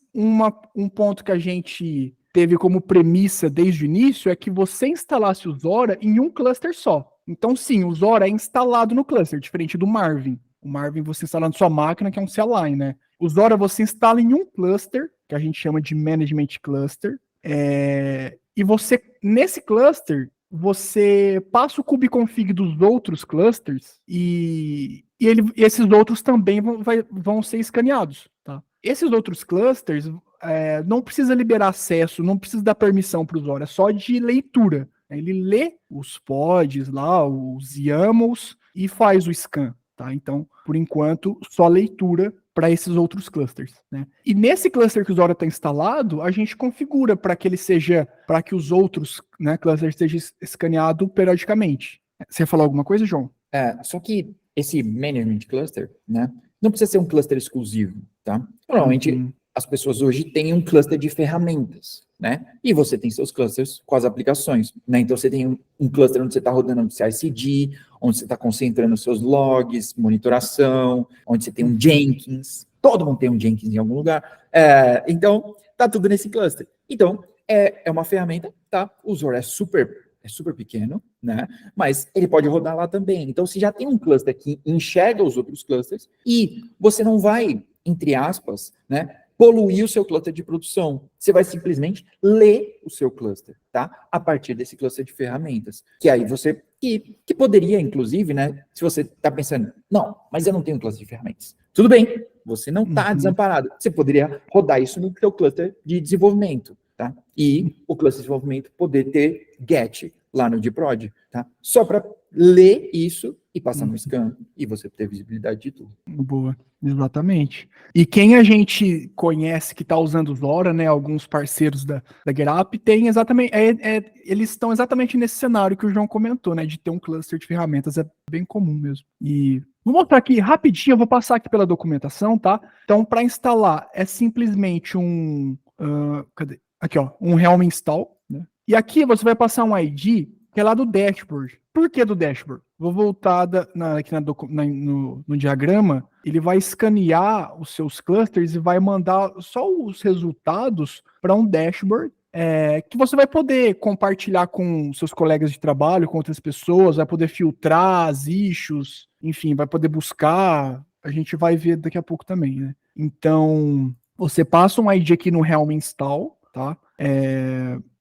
um ponto que a gente teve como premissa desde o início é que você instalasse o Zora em um cluster só. Então, sim, o Zora é instalado no cluster, diferente do Marvin. O Marvin você instala na sua máquina, que é um CLI, né? O Zora você instala em um cluster, que a gente chama de Management Cluster, e você, nesse cluster, você passa o kubeconfig dos outros clusters e esses outros também vão ser escaneados, tá? Esses outros clusters não precisa liberar acesso, não precisa dar permissão para o usuário, é só de leitura. Ele lê os pods lá, os YAMLs e faz o scan, tá? Então, por enquanto, só leitura para esses outros clusters, né? E nesse cluster que o Zora está instalado, a gente configura para que os outros, né, clusters sejam escaneados periodicamente. Você ia falar alguma coisa, João? Só que esse Management Cluster, né, não precisa ser um cluster exclusivo, tá? Normalmente, as pessoas hoje têm um cluster de ferramentas, né? E você tem seus clusters com as aplicações, né? Então, você tem um cluster onde você está rodando o CI/CD, onde você está concentrando seus logs, monitoração, onde você tem um Jenkins. Todo mundo tem um Jenkins em algum lugar. Então, tá tudo nesse cluster. Então, é uma ferramenta, tá? O Zora é super pequeno, né? Mas ele pode rodar lá também. Então, você já tem um cluster que enxerga os outros clusters e você não vai, entre aspas, né, poluir o seu cluster de produção. Você vai simplesmente ler o seu cluster, tá? A partir desse cluster de ferramentas. Que aí você, que poderia, inclusive, né, se você está pensando, não, mas eu não tenho um cluster de ferramentas. Tudo bem, você não está desamparado. Você poderia rodar isso no seu cluster de desenvolvimento, tá? E o cluster de desenvolvimento poder ter get lá no dprod, tá? Só para ler isso e passar no scan e você ter visibilidade de tudo. Boa, exatamente. E quem a gente conhece que está usando o Zora, né, alguns parceiros da GetUp, tem exatamente, eles estão exatamente nesse cenário que o João comentou, né, de ter um cluster de ferramentas, é bem comum mesmo. E vou mostrar aqui rapidinho, eu vou passar aqui pela documentação, tá? Então, para instalar, é simplesmente cadê? Aqui, ó, um Helm install, né? E aqui você vai passar um ID que é lá do dashboard. Por que do dashboard? Vou voltar aqui no diagrama, ele vai escanear os seus clusters e vai mandar só os resultados para um dashboard que você vai poder compartilhar com seus colegas de trabalho, com outras pessoas, vai poder filtrar as issues, enfim, vai poder buscar. A gente vai ver daqui a pouco também, né? Então, você passa um ID aqui no Helm install, tá?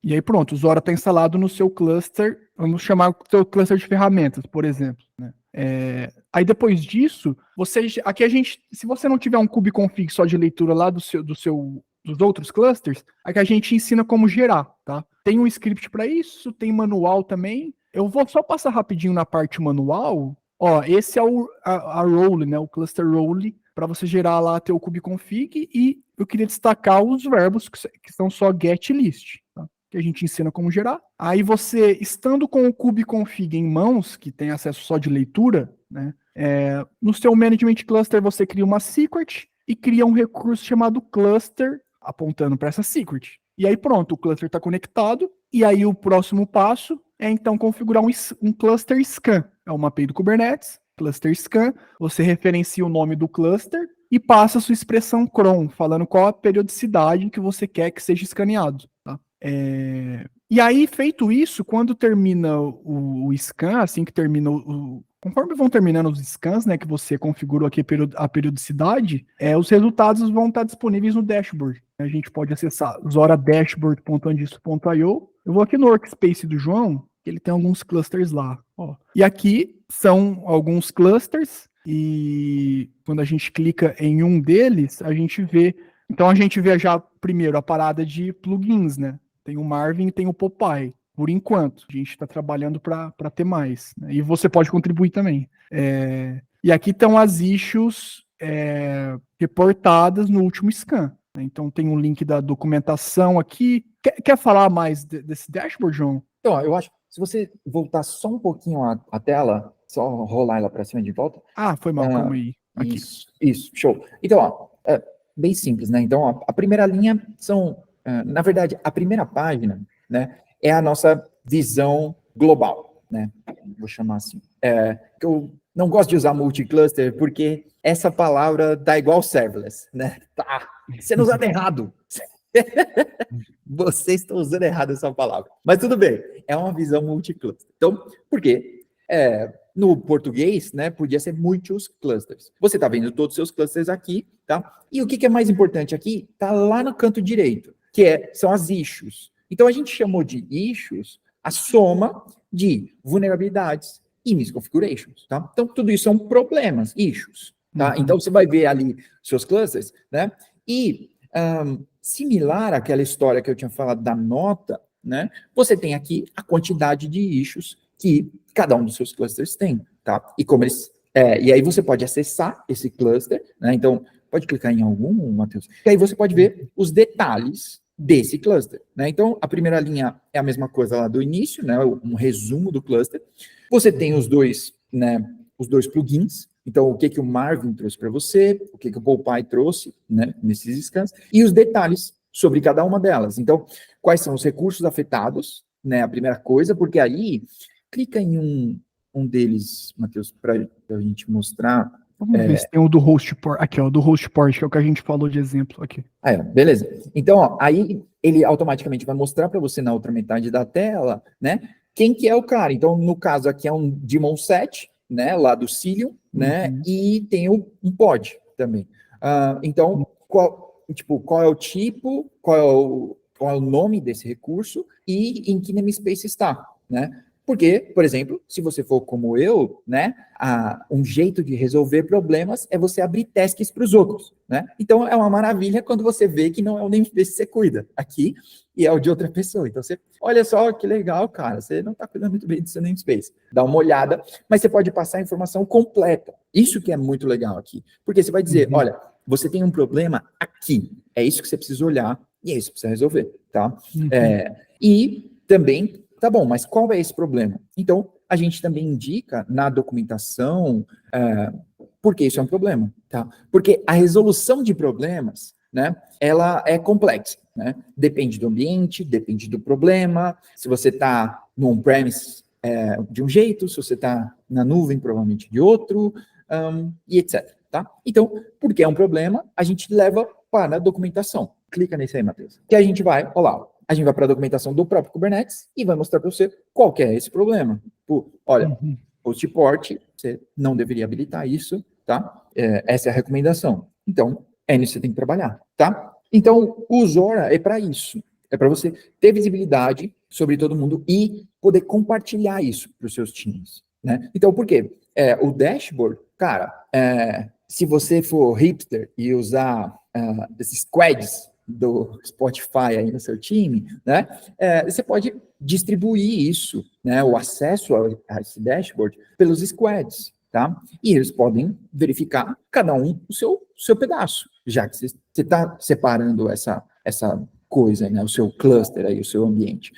E aí pronto, o Zora está instalado no seu cluster, vamos chamar o seu cluster de ferramentas, por exemplo, né? Aí depois disso, aqui se você não tiver um kubeconfig só de leitura lá dos outros clusters, aqui a gente ensina como gerar, tá? Tem um script para isso, tem manual também. Eu vou só passar rapidinho na parte manual. Ó, esse é a role, né? O cluster role, para você gerar lá teu kubeconfig, e eu queria destacar os verbos que são só get e list, tá? Que a gente ensina como gerar. Aí você, estando com o kubeconfig em mãos, que tem acesso só de leitura, né? No seu management cluster você cria uma secret e cria um recurso chamado cluster, apontando para essa secret. E aí pronto, o cluster está conectado, e aí o próximo passo é então configurar um cluster scan. É uma API do Kubernetes, cluster scan, você referencia o nome do cluster e passa a sua expressão cron, falando qual a periodicidade que você quer que seja escaneado, tá? E aí, feito isso, quando termina o scan, assim que termina conforme vão terminando os scans, né, que você configurou aqui a periodicidade, os resultados vão estar disponíveis no dashboard. A gente pode acessar zoradashboard.andistro.io. Eu vou aqui no workspace do João, que ele tem alguns clusters lá. Ó. E aqui são alguns clusters, e quando a gente clica em um deles, a gente vê... Então a gente vê já primeiro a parada de plugins, né? Tem o Marvin e tem o Popeye. Por enquanto, a gente está trabalhando para ter mais, né? E você pode contribuir também. E aqui estão as issues reportadas no último scan. né? Então tem um link da documentação aqui. Quer falar mais desse dashboard, João? Então, eu acho que se você voltar só um pouquinho a tela, só rolar ela para cima de volta. Ah, foi mal, calma aí. Aqui. Isso, show. Então, ó, bem simples, né? Então, ó, a primeira linha são, na verdade, a primeira página, né, é a nossa visão global, né? Vou chamar assim. Que eu não gosto de usar multi-cluster porque essa palavra tá igual serverless, né? Tá sendo usada errado. Vocês estão usando errado essa palavra. Mas tudo bem, é uma visão multi-cluster. Então, por quê? No português, né, podia ser muitos clusters. Você está vendo todos os seus clusters aqui, tá? E o que é mais importante aqui? Está lá no canto direito, que são as issues. Então, a gente chamou de issues a soma de vulnerabilidades e misconfigurations, tá? Então, tudo isso são problemas, issues, tá? Então, você vai ver ali seus clusters, né? E similar àquela história que eu tinha falado da nota, né? Você tem aqui a quantidade de issues que cada um dos seus clusters tem, tá? E como eles... e aí você pode acessar esse cluster, né? Então, pode clicar em algum, Matheus? E aí você pode ver os detalhes desse cluster, né? Então, a primeira linha é a mesma coisa lá do início, né? Um resumo do cluster. Você tem os dois, né? Os dois plugins. Então, o que o Marvin trouxe para você, o que o PowPy trouxe, né? Nesses scans. E os detalhes sobre cada uma delas. Então, quais são os recursos afetados, né? A primeira coisa, porque aí... Clica em um deles, Matheus, para a gente mostrar. Vamos ver se tem o do host port. Aqui, ó, do host port, que é o que a gente falou de exemplo aqui. Beleza. Então, ó, aí ele automaticamente vai mostrar para você na outra metade da tela, né, quem que é o cara. Então, no caso aqui é um Daemon 7, né, lá do Cilium, né, e tem um pod também. Então, qual é o tipo, qual é o nome desse recurso e em que namespace está, né? Porque, por exemplo, se você for como eu, né, um jeito de resolver problemas é você abrir tasks para os outros, né? Então, é uma maravilha quando você vê que não é o namespace que você cuida aqui e é o de outra pessoa. Então, você, olha só que legal, cara, você não está cuidando muito bem do seu namespace. Dá uma olhada, mas você pode passar a informação completa. Isso que é muito legal aqui. Porque você vai dizer, olha, você tem um problema aqui, é isso que você precisa olhar e é isso que você precisa resolver, tá? E também... Tá bom, mas qual é esse problema? Então, a gente também indica na documentação por que isso é um problema, tá? Porque a resolução de problemas, né, ela é complexa, né? Depende do ambiente, depende do problema. Se você está no on-premise de um jeito, se você está na nuvem, provavelmente de outro, e etc, tá? Então, porque é um problema, a gente leva para a documentação. Clica nesse aí, Matheus. Que a gente vai, a gente vai para a documentação do próprio Kubernetes e vai mostrar para você qual que é esse problema. Olha, host port, você não deveria habilitar isso, tá? Essa é a recomendação. Então, é nisso que você tem que trabalhar, tá? Então, o Zora é para isso. É para você ter visibilidade sobre todo mundo e poder compartilhar isso para os seus times, né? Então, por quê? O dashboard, cara, se você for hipster e usar esses squads do Spotify aí no seu time, né? Você pode distribuir isso, né? O acesso a esse dashboard pelos squads, tá? E eles podem verificar cada um o seu pedaço, já que você está separando essa coisa, né? O seu cluster aí, o seu ambiente.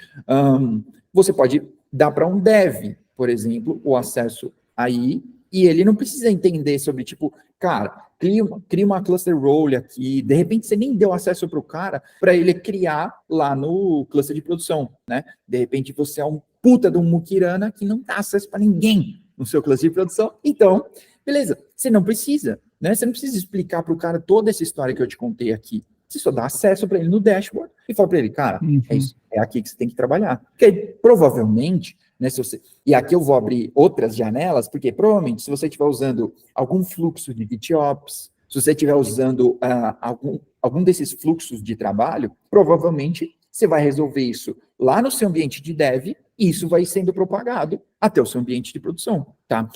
Você pode dar para um dev, por exemplo, o acesso aí, e ele não precisa entender sobre, tipo, cara, cria uma cluster role aqui, de repente você nem deu acesso para o cara, para ele criar lá no cluster de produção, né? De repente você é um puta de um muquirana que não dá acesso para ninguém no seu cluster de produção, então, beleza, você não precisa, né? Você não precisa explicar para o cara toda essa história que eu te contei aqui, você só dá acesso para ele no dashboard e fala para ele, cara, é isso, é aqui que você tem que trabalhar. Porque provavelmente, né, e aqui eu vou abrir outras janelas, porque provavelmente se você estiver usando algum fluxo de GitOps, se você estiver usando algum desses fluxos de trabalho, provavelmente você vai resolver isso lá no seu ambiente de dev e isso vai sendo propagado até o seu ambiente de produção, tá?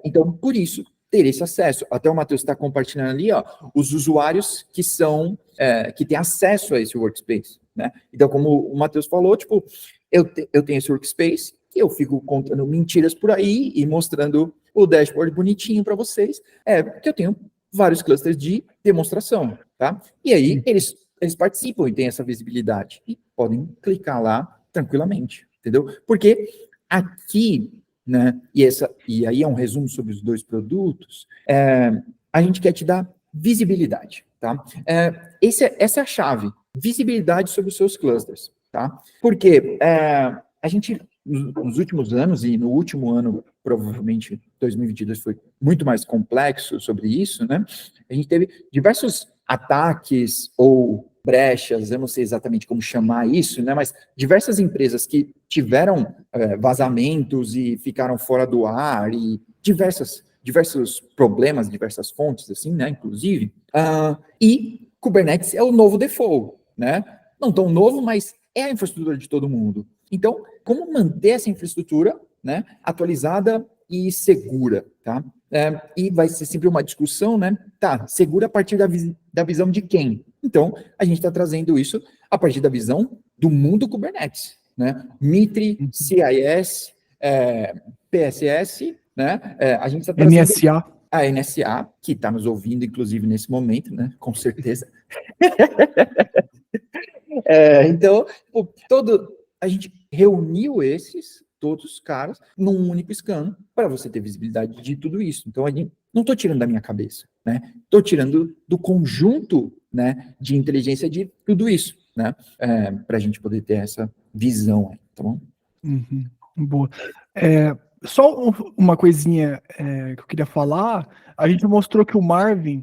Então, por isso, ter esse acesso. Até o Matheus está compartilhando ali, ó, os usuários que que têm acesso a esse workspace, né? Então, como o Matheus falou, tipo, eu tenho esse workspace, que eu fico contando mentiras por aí e mostrando o dashboard bonitinho para vocês, porque eu tenho vários clusters de demonstração, tá? E aí eles participam e têm essa visibilidade e podem clicar lá tranquilamente, entendeu? Porque aqui, né, e aí é um resumo sobre os dois produtos, a gente quer te dar visibilidade, tá? Essa é a chave, visibilidade sobre os seus clusters, tá? Porque a gente, nos últimos anos, e no último ano, provavelmente 2022 foi muito mais complexo sobre isso, né? A gente teve diversos ataques ou brechas, eu não sei exatamente como chamar isso, né? Mas diversas empresas que tiveram vazamentos e ficaram fora do ar e diversos problemas, diversas fontes, assim, né? Inclusive, e Kubernetes é o novo default, né? Não tão novo, mas é a infraestrutura de todo mundo. Então, como manter essa infraestrutura, né, atualizada e segura, tá? E vai ser sempre uma discussão, né? Tá, segura a partir da visão de quem? Então, a gente está trazendo isso a partir da visão do mundo Kubernetes, né? Mitre, CIS, PSS, né? A gente está trazendo NSA. a NSA, que está nos ouvindo, inclusive, nesse momento, né? Com certeza. Então, a gente reuniu todos os caras, num único scan, para você ter visibilidade de tudo isso. Então, não estou tirando da minha cabeça, né? Estou tirando do conjunto, né, de inteligência de tudo isso, né? Para a gente poder ter essa visão, tá bom? Uhum, boa. Só uma coisinha que eu queria falar, a gente mostrou que o Marvin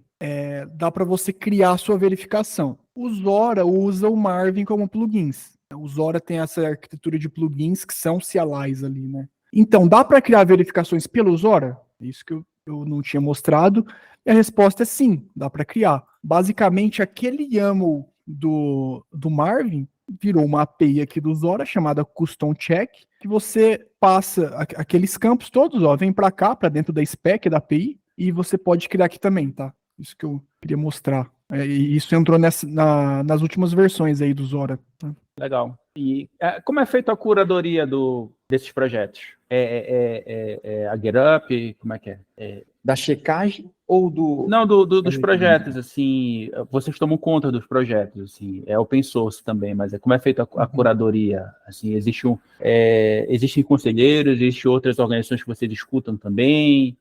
dá para você criar a sua verificação. O Zora usa o Marvin como plugins. O Zora tem essa arquitetura de plugins que são CLIs ali, né? Então, dá para criar verificações pelo Zora? Isso que eu não tinha mostrado. E a resposta é sim, dá para criar. Basicamente, aquele YAML do Marvin virou uma API aqui do Zora chamada Custom Check, que você passa aqueles campos todos, vem para cá, para dentro da spec da API, e você pode criar aqui também, tá? Isso que eu queria mostrar. E isso entrou nas últimas versões aí do Zora. Tá? Legal. E como é feita a curadoria desses projetos? A GitHub? Como é que é? Da checagem ou do... Não, dos projetos, assim, vocês tomam conta dos projetos, assim, é open source também, mas como é feita a curadoria? Assim, existem conselheiros, existem outras organizações que vocês escutam também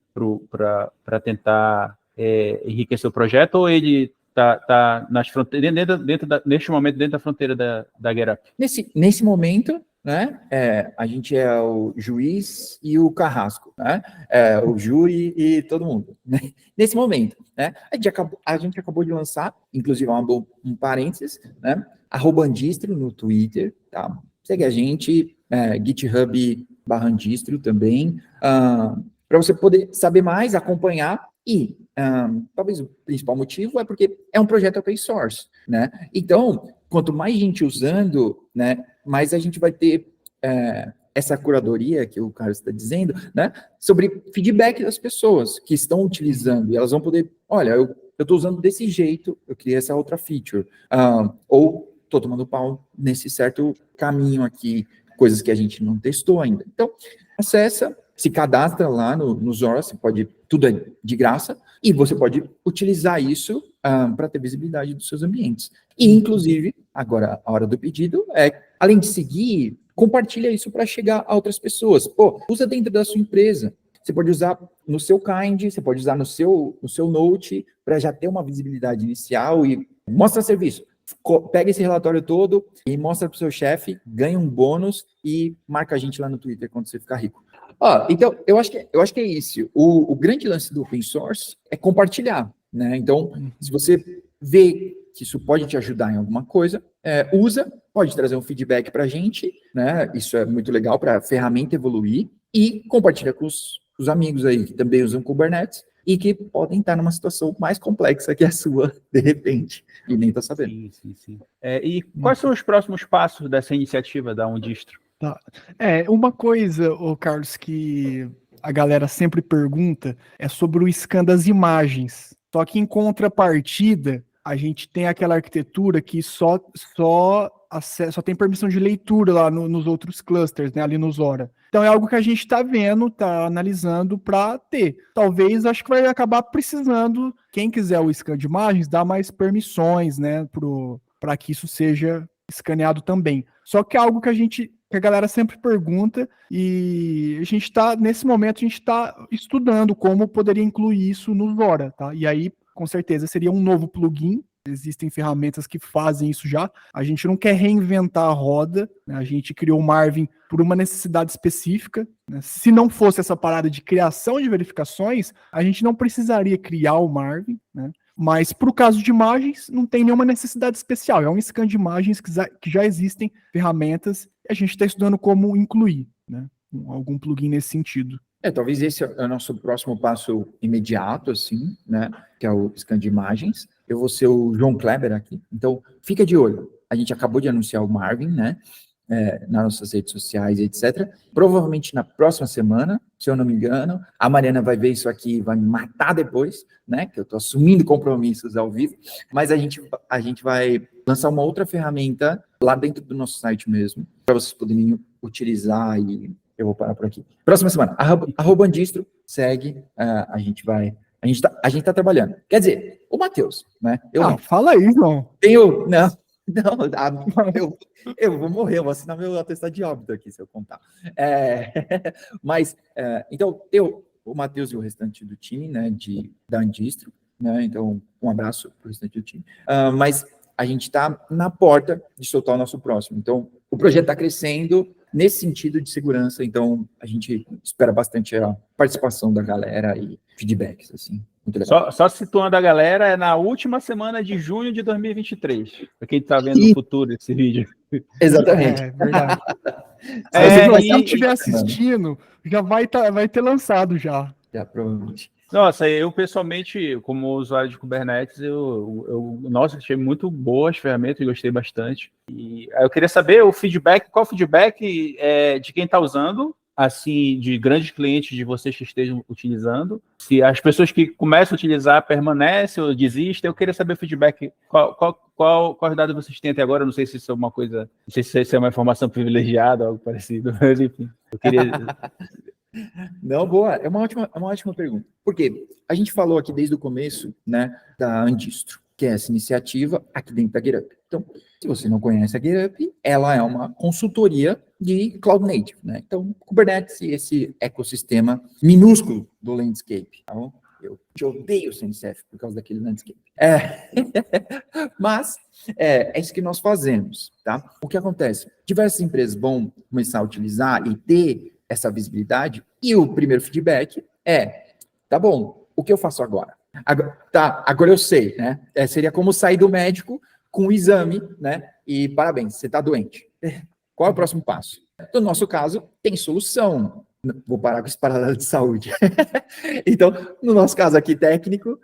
para tentar enriquecer o projeto, ou ele está nas fronteiras, neste momento, dentro da fronteira da GitHub? Nesse momento, né, a gente é o juiz e o carrasco, né, o júri e todo mundo, né? Nesse momento, né, a gente acabou de lançar, inclusive um parênteses, né, @andistro no Twitter, tá? Segue a gente, GitHub/andistro também, para você poder saber mais, acompanhar e talvez o principal motivo é porque é um projeto open source, né? Então, quanto mais gente usando, né, mais a gente vai ter essa curadoria que o Carlos está dizendo, né, sobre feedback das pessoas que estão utilizando, e elas vão poder, olha, eu estou usando desse jeito, eu criei essa outra feature, ou estou tomando pau nesse certo caminho aqui, coisas que a gente não testou ainda. Então, acessa, se cadastra lá no Zora, tudo é de graça, e você pode utilizar isso para ter visibilidade dos seus ambientes. E, inclusive, agora, a hora do pedido além de seguir, compartilha isso para chegar a outras pessoas. Usa dentro da sua empresa. Você pode usar no seu Kind, você pode usar no seu Note, para já ter uma visibilidade inicial e mostra serviço. Pega esse relatório todo e mostra para o seu chefe, ganha um bônus e marca a gente lá no Twitter quando você ficar rico. Então, eu acho que é isso. O grande lance do open source é compartilhar, né? Então, se você vê que isso pode te ajudar em alguma coisa, usa, pode trazer um feedback para a gente, né? Isso é muito legal para a ferramenta evoluir, e compartilha com os amigos aí que também usam Kubernetes e que podem estar numa situação mais complexa que a sua, de repente, e nem está sabendo. Sim. E quais são os próximos passos dessa iniciativa da Andistro? Tá. Uma coisa, Carlos, que a galera sempre pergunta é sobre o scan das imagens. Só que em contrapartida, a gente tem aquela arquitetura que só acesso, só tem permissão de leitura lá nos outros clusters, né, ali no Zora. Então é algo que a gente está vendo, está analisando para ter. Talvez, acho que vai acabar precisando, quem quiser o scan de imagens, dar mais permissões, né, para que isso seja escaneado também. Só que é algo que a galera sempre pergunta, e a gente está, nesse momento, a gente está estudando como poderia incluir isso no Zora, tá? E aí, com certeza, seria um novo plugin. Existem ferramentas que fazem isso já. A gente não quer reinventar a roda, né? A gente criou o Marvin por uma necessidade específica, né? Se não fosse essa parada de criação de verificações, a gente não precisaria criar o Marvin, né? Mas para o caso de imagens, não tem nenhuma necessidade especial. É um scan de imagens que já existem ferramentas, e a gente está estudando como incluir, né, algum plugin nesse sentido. Talvez esse é o nosso próximo passo imediato, assim, né, que é o scan de imagens. Eu vou ser o João Kleber aqui, então fica de olho. A gente acabou de anunciar o Marvin, né, nas nossas redes sociais, etc. Provavelmente na próxima semana, se eu não me engano, a Mariana vai ver isso aqui e vai me matar depois, né, que eu estou assumindo compromissos ao vivo, mas a gente vai lançar uma outra ferramenta lá dentro do nosso site mesmo, para vocês poderem utilizar, e eu vou parar por aqui. Próxima semana, @Andistro, segue, a gente tá trabalhando. Quer dizer, o Matheus, né? Fala aí, João. Eu vou morrer, eu vou assinar meu atestado de óbito aqui, se eu contar. Então, o Matheus e o restante do time, né, da Andistro, né, então, um abraço para o restante do time. Mas a gente está na porta de soltar o nosso próximo. Então, o projeto está crescendo nesse sentido de segurança, então a gente espera bastante a participação da galera e feedbacks, assim. Muito legal. Só situando a galera, é na última semana de junho de 2023, para quem está vendo no futuro esse vídeo. Exatamente. É verdade. Se você estiver assistindo, já vai ter lançado já. Já, provavelmente. Nossa, eu pessoalmente, como usuário de Kubernetes, nossa, achei muito boas as ferramentas, gostei bastante. E eu queria saber qual o feedback de quem está usando, assim, de grandes clientes de vocês que estejam utilizando. Se as pessoas que começam a utilizar permanecem ou desistem, eu queria saber o feedback. Quais dados vocês têm até agora? Não sei se isso é uma coisa, não sei se isso é uma informação privilegiada ou algo parecido, mas enfim, eu queria... Não, boa, é uma ótima pergunta. Porque a gente falou aqui desde o começo, né, da Andistro, que é essa iniciativa aqui dentro da GitHub. Então, se você não conhece a GitHub, ela é uma consultoria de Cloud Native, né? Então, Kubernetes e esse ecossistema minúsculo do landscape. Então, eu te odeio o CNCF por causa daquele landscape. Mas é isso que nós fazemos, tá? O que acontece? Diversas empresas vão começar a utilizar e ter essa visibilidade, e o primeiro feedback tá bom, o que eu faço agora? Agora eu sei, né? Seria como sair do médico com o exame, né? E parabéns, você está doente. Qual é o próximo passo? No nosso caso, tem solução. Vou parar com esse paralelo de saúde. Então, no nosso caso aqui técnico,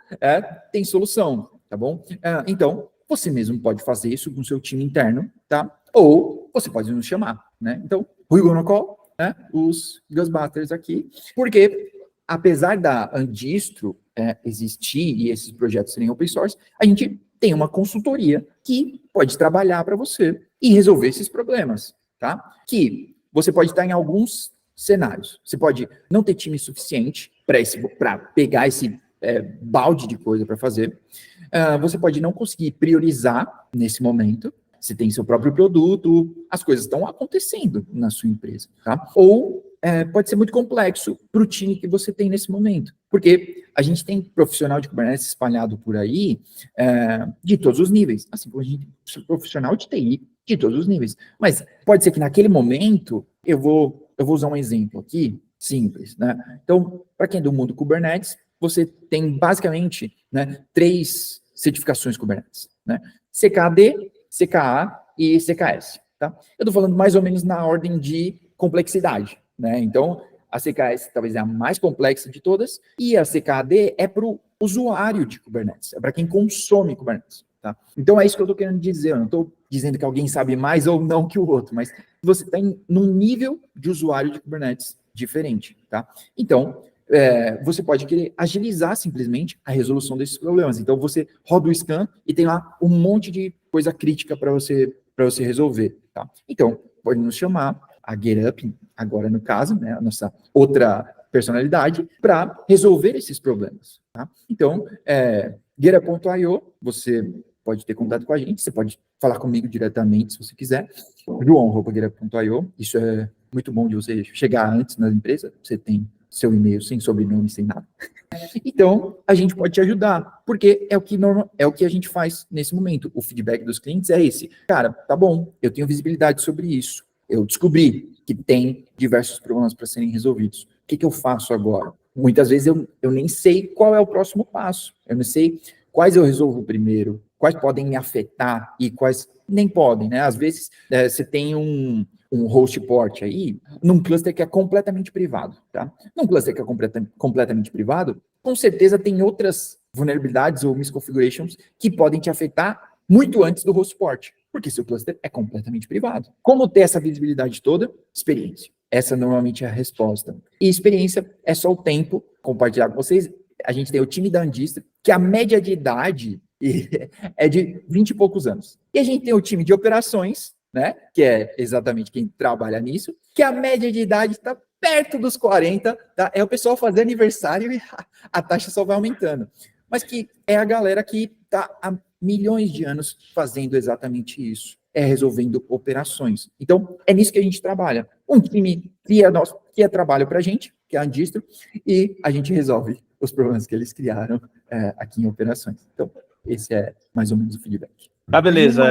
tem solução, tá bom? Então, você mesmo pode fazer isso com o seu time interno, tá? Ou você pode nos chamar, né? Então, we gonna call, né? Os Ghostbusters aqui, porque apesar da Andistro existir e esses projetos serem open source, a gente tem uma consultoria que pode trabalhar para você e resolver esses problemas, tá? Que você pode estar em alguns cenários. Você pode não ter time suficiente para pegar esse balde de coisa para fazer. Você pode não conseguir priorizar nesse momento. Você tem seu próprio produto, as coisas estão acontecendo na sua empresa, tá? Ou pode ser muito complexo para o time que você tem nesse momento, porque a gente tem profissional de Kubernetes espalhado por aí de todos os níveis, assim como a gente tem profissional de TI de todos os níveis. Mas pode ser que naquele momento, eu vou usar um exemplo aqui, simples, né? Então, para quem é do mundo Kubernetes, você tem basicamente, né, 3 certificações Kubernetes, né? CKAD, CKA e CKS, tá? Eu estou falando mais ou menos na ordem de complexidade, né? Então, a CKS talvez é a mais complexa de todas, e a CKAD é para o usuário de Kubernetes, é para quem consome Kubernetes, tá? Então, é isso que eu estou querendo dizer, eu não estou dizendo que alguém sabe mais ou não que o outro, mas você está num nível de usuário de Kubernetes diferente, tá? Então, você pode querer agilizar simplesmente a resolução desses problemas. Então, você roda o scan e tem lá um monte de coisa crítica para você para você resolver, tá? Então, pode nos chamar, a GetUp, agora no caso, né, a nossa outra personalidade, para resolver esses problemas, tá? Então, GetUp.io, você pode ter contato com a gente, você pode falar comigo diretamente, se você quiser, joão@getup.io, isso é muito bom de você chegar antes na empresa, você tem seu e-mail sem sobrenome, sem nada. Então, a gente pode te ajudar, porque é o que a gente faz nesse momento. O feedback dos clientes é esse. Cara, tá bom, eu tenho visibilidade sobre isso. Eu descobri que tem diversos problemas para serem resolvidos. O que eu faço agora? Muitas vezes eu nem sei qual é o próximo passo. Eu não sei quais eu resolvo primeiro, quais podem me afetar e quais nem podem, né? Às vezes, você tem um host port aí, num cluster que é completamente privado, tá? Num cluster que é completamente privado, com certeza tem outras vulnerabilidades ou misconfigurations que podem te afetar muito antes do host port, porque seu cluster é completamente privado. Como ter essa visibilidade toda? Experiência. Essa normalmente é a resposta. E experiência é só o tempo, compartilhar com vocês. A gente tem o time da Andistra, que a média de idade é de 20 e poucos anos. E a gente tem o time de operações, né, que é exatamente quem trabalha nisso, que a média de idade está perto dos 40, tá? É o pessoal fazer aniversário e a taxa só vai aumentando. Mas que é a galera que está há milhões de anos fazendo exatamente isso, resolvendo operações. Então, é nisso que a gente trabalha. Um time cria trabalho para a gente, que é a Andistro, e a gente resolve os problemas que eles criaram aqui em operações. Então, esse é mais ou menos o feedback. Tá, beleza.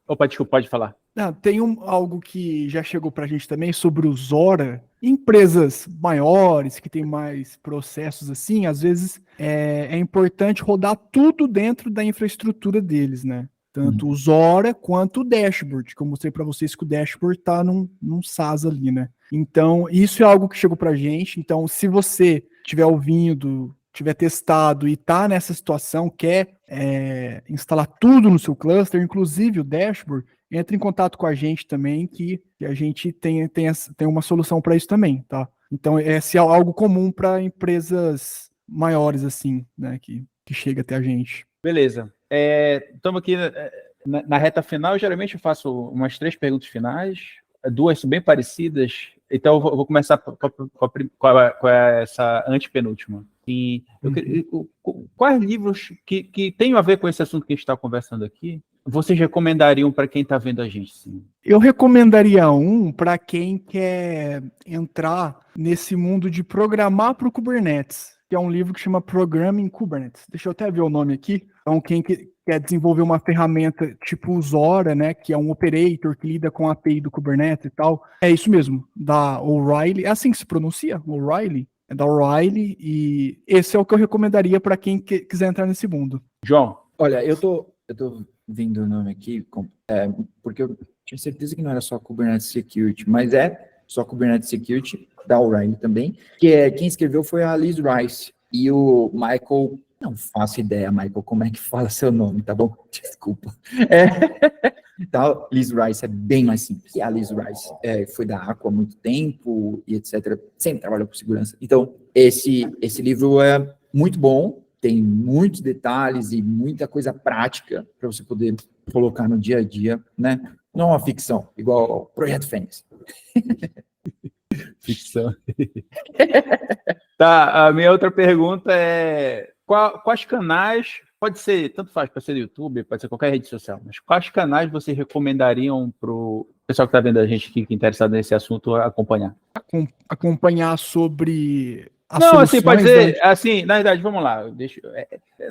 Opa, desculpa, pode falar. Tem algo que já chegou para a gente também sobre o Zora. Empresas maiores, que tem mais processos assim, às vezes é importante rodar tudo dentro da infraestrutura deles, né? Tanto o Zora quanto o dashboard. Como eu mostrei para vocês que o dashboard está num SaaS ali, né? Então, isso é algo que chegou para a gente. Então, se você estiver ouvindo, tiver testado e está nessa situação, quer instalar tudo no seu cluster, inclusive o dashboard, entre em contato com a gente também, que a gente tem uma solução para isso também, tá? Então, esse é algo comum para empresas maiores, assim, né, que chega até a gente. Beleza. Estamos aqui na reta final. Geralmente eu faço umas 3 perguntas finais, 2 bem parecidas. Então, eu vou começar com essa antepenúltima. E quais livros que tenham a ver com esse assunto que a gente está conversando aqui, vocês recomendariam para quem está vendo a gente? Sim? Eu recomendaria um para quem quer entrar nesse mundo de programar para o Kubernetes, que é um livro que chama Programming Kubernetes. Deixa eu até ver o nome aqui. Então, quem quer desenvolver uma ferramenta tipo o Zora, né, que é um operator que lida com a API do Kubernetes e tal, é isso mesmo, da O'Reilly. É assim que se pronuncia? O'Reilly? É da O'Reilly, e esse é o que eu recomendaria para quem quiser entrar nesse mundo. João? Olha, eu tô vendo o nome aqui, porque eu tinha certeza que não era só Kubernetes Security, mas é só Kubernetes Security, da O'Reilly também, que quem escreveu foi a Liz Rice, e o Michael, não faço ideia, Michael, como é que fala seu nome, tá bom? Desculpa. Tá, Liz Rice é bem mais simples. E a Liz Rice foi da Aqua há muito tempo, e etc. Sempre trabalhou com segurança. Então, esse livro é muito bom, tem muitos detalhes e muita coisa prática para você poder colocar no dia a dia, né? Não é uma ficção, igual ao Projeto Fênix. Ficção. Tá, a minha outra pergunta é: quais canais, pode ser, tanto faz, pode ser do YouTube, pode ser qualquer rede social, mas quais canais vocês recomendariam para o pessoal que está vendo a gente aqui, que é interessado nesse assunto, acompanhar? Acompanhar sobre as não, soluções, assim, pode ser, né? assim, na verdade, vamos lá,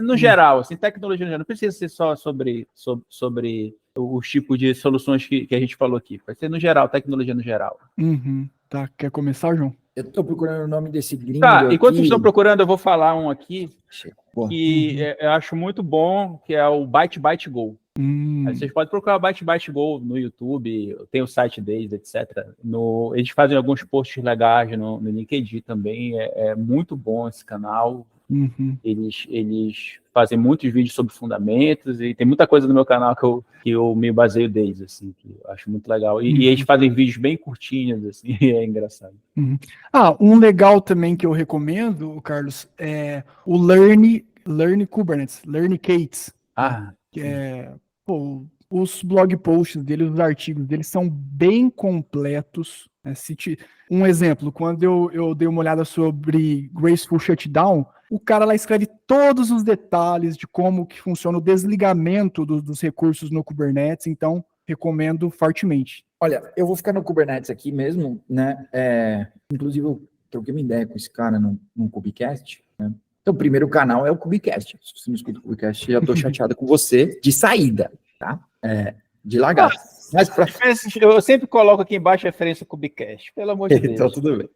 no geral, assim, tecnologia no geral, não precisa ser só sobre os tipos de soluções que a gente falou aqui, pode ser no geral, tecnologia no geral. Tá, quer começar, João? Eu estou procurando o nome desse gringo Tá, aqui. enquanto vocês estão procurando, eu vou falar um aqui Boa. que eu acho muito bom, que é o Byte Byte Go. Aí vocês podem procurar Byte Byte Go no YouTube, tem o site deles, etc. Eles fazem alguns posts legais no LinkedIn também, é muito bom esse canal. Eles fazem muitos vídeos sobre fundamentos e tem muita coisa no meu canal que eu me baseio deles, assim, que eu acho muito legal. E eles fazem vídeos bem curtinhos, assim, é engraçado. Um legal também que eu recomendo, Carlos, é o Learn Kubernetes, Learn K8s. Que é, Os blog posts dele, os artigos dele são bem completos. Né? Um exemplo, quando eu dei uma olhada sobre Graceful Shutdown, o cara lá escreve todos os detalhes de como que funciona o desligamento dos recursos no Kubernetes, então recomendo fortemente. Olha, eu vou ficar no Kubernetes aqui mesmo, né? Inclusive, eu troquei uma ideia com esse cara no Kubecast, né? Então, o primeiro canal é o Kubecast. Se você não escuta o Kubecast, já tô chateado com você de saída, tá? De largada. Mas pra... Eu sempre coloco aqui embaixo a referência Kubecast, pelo amor de Deus. Então, tudo bem.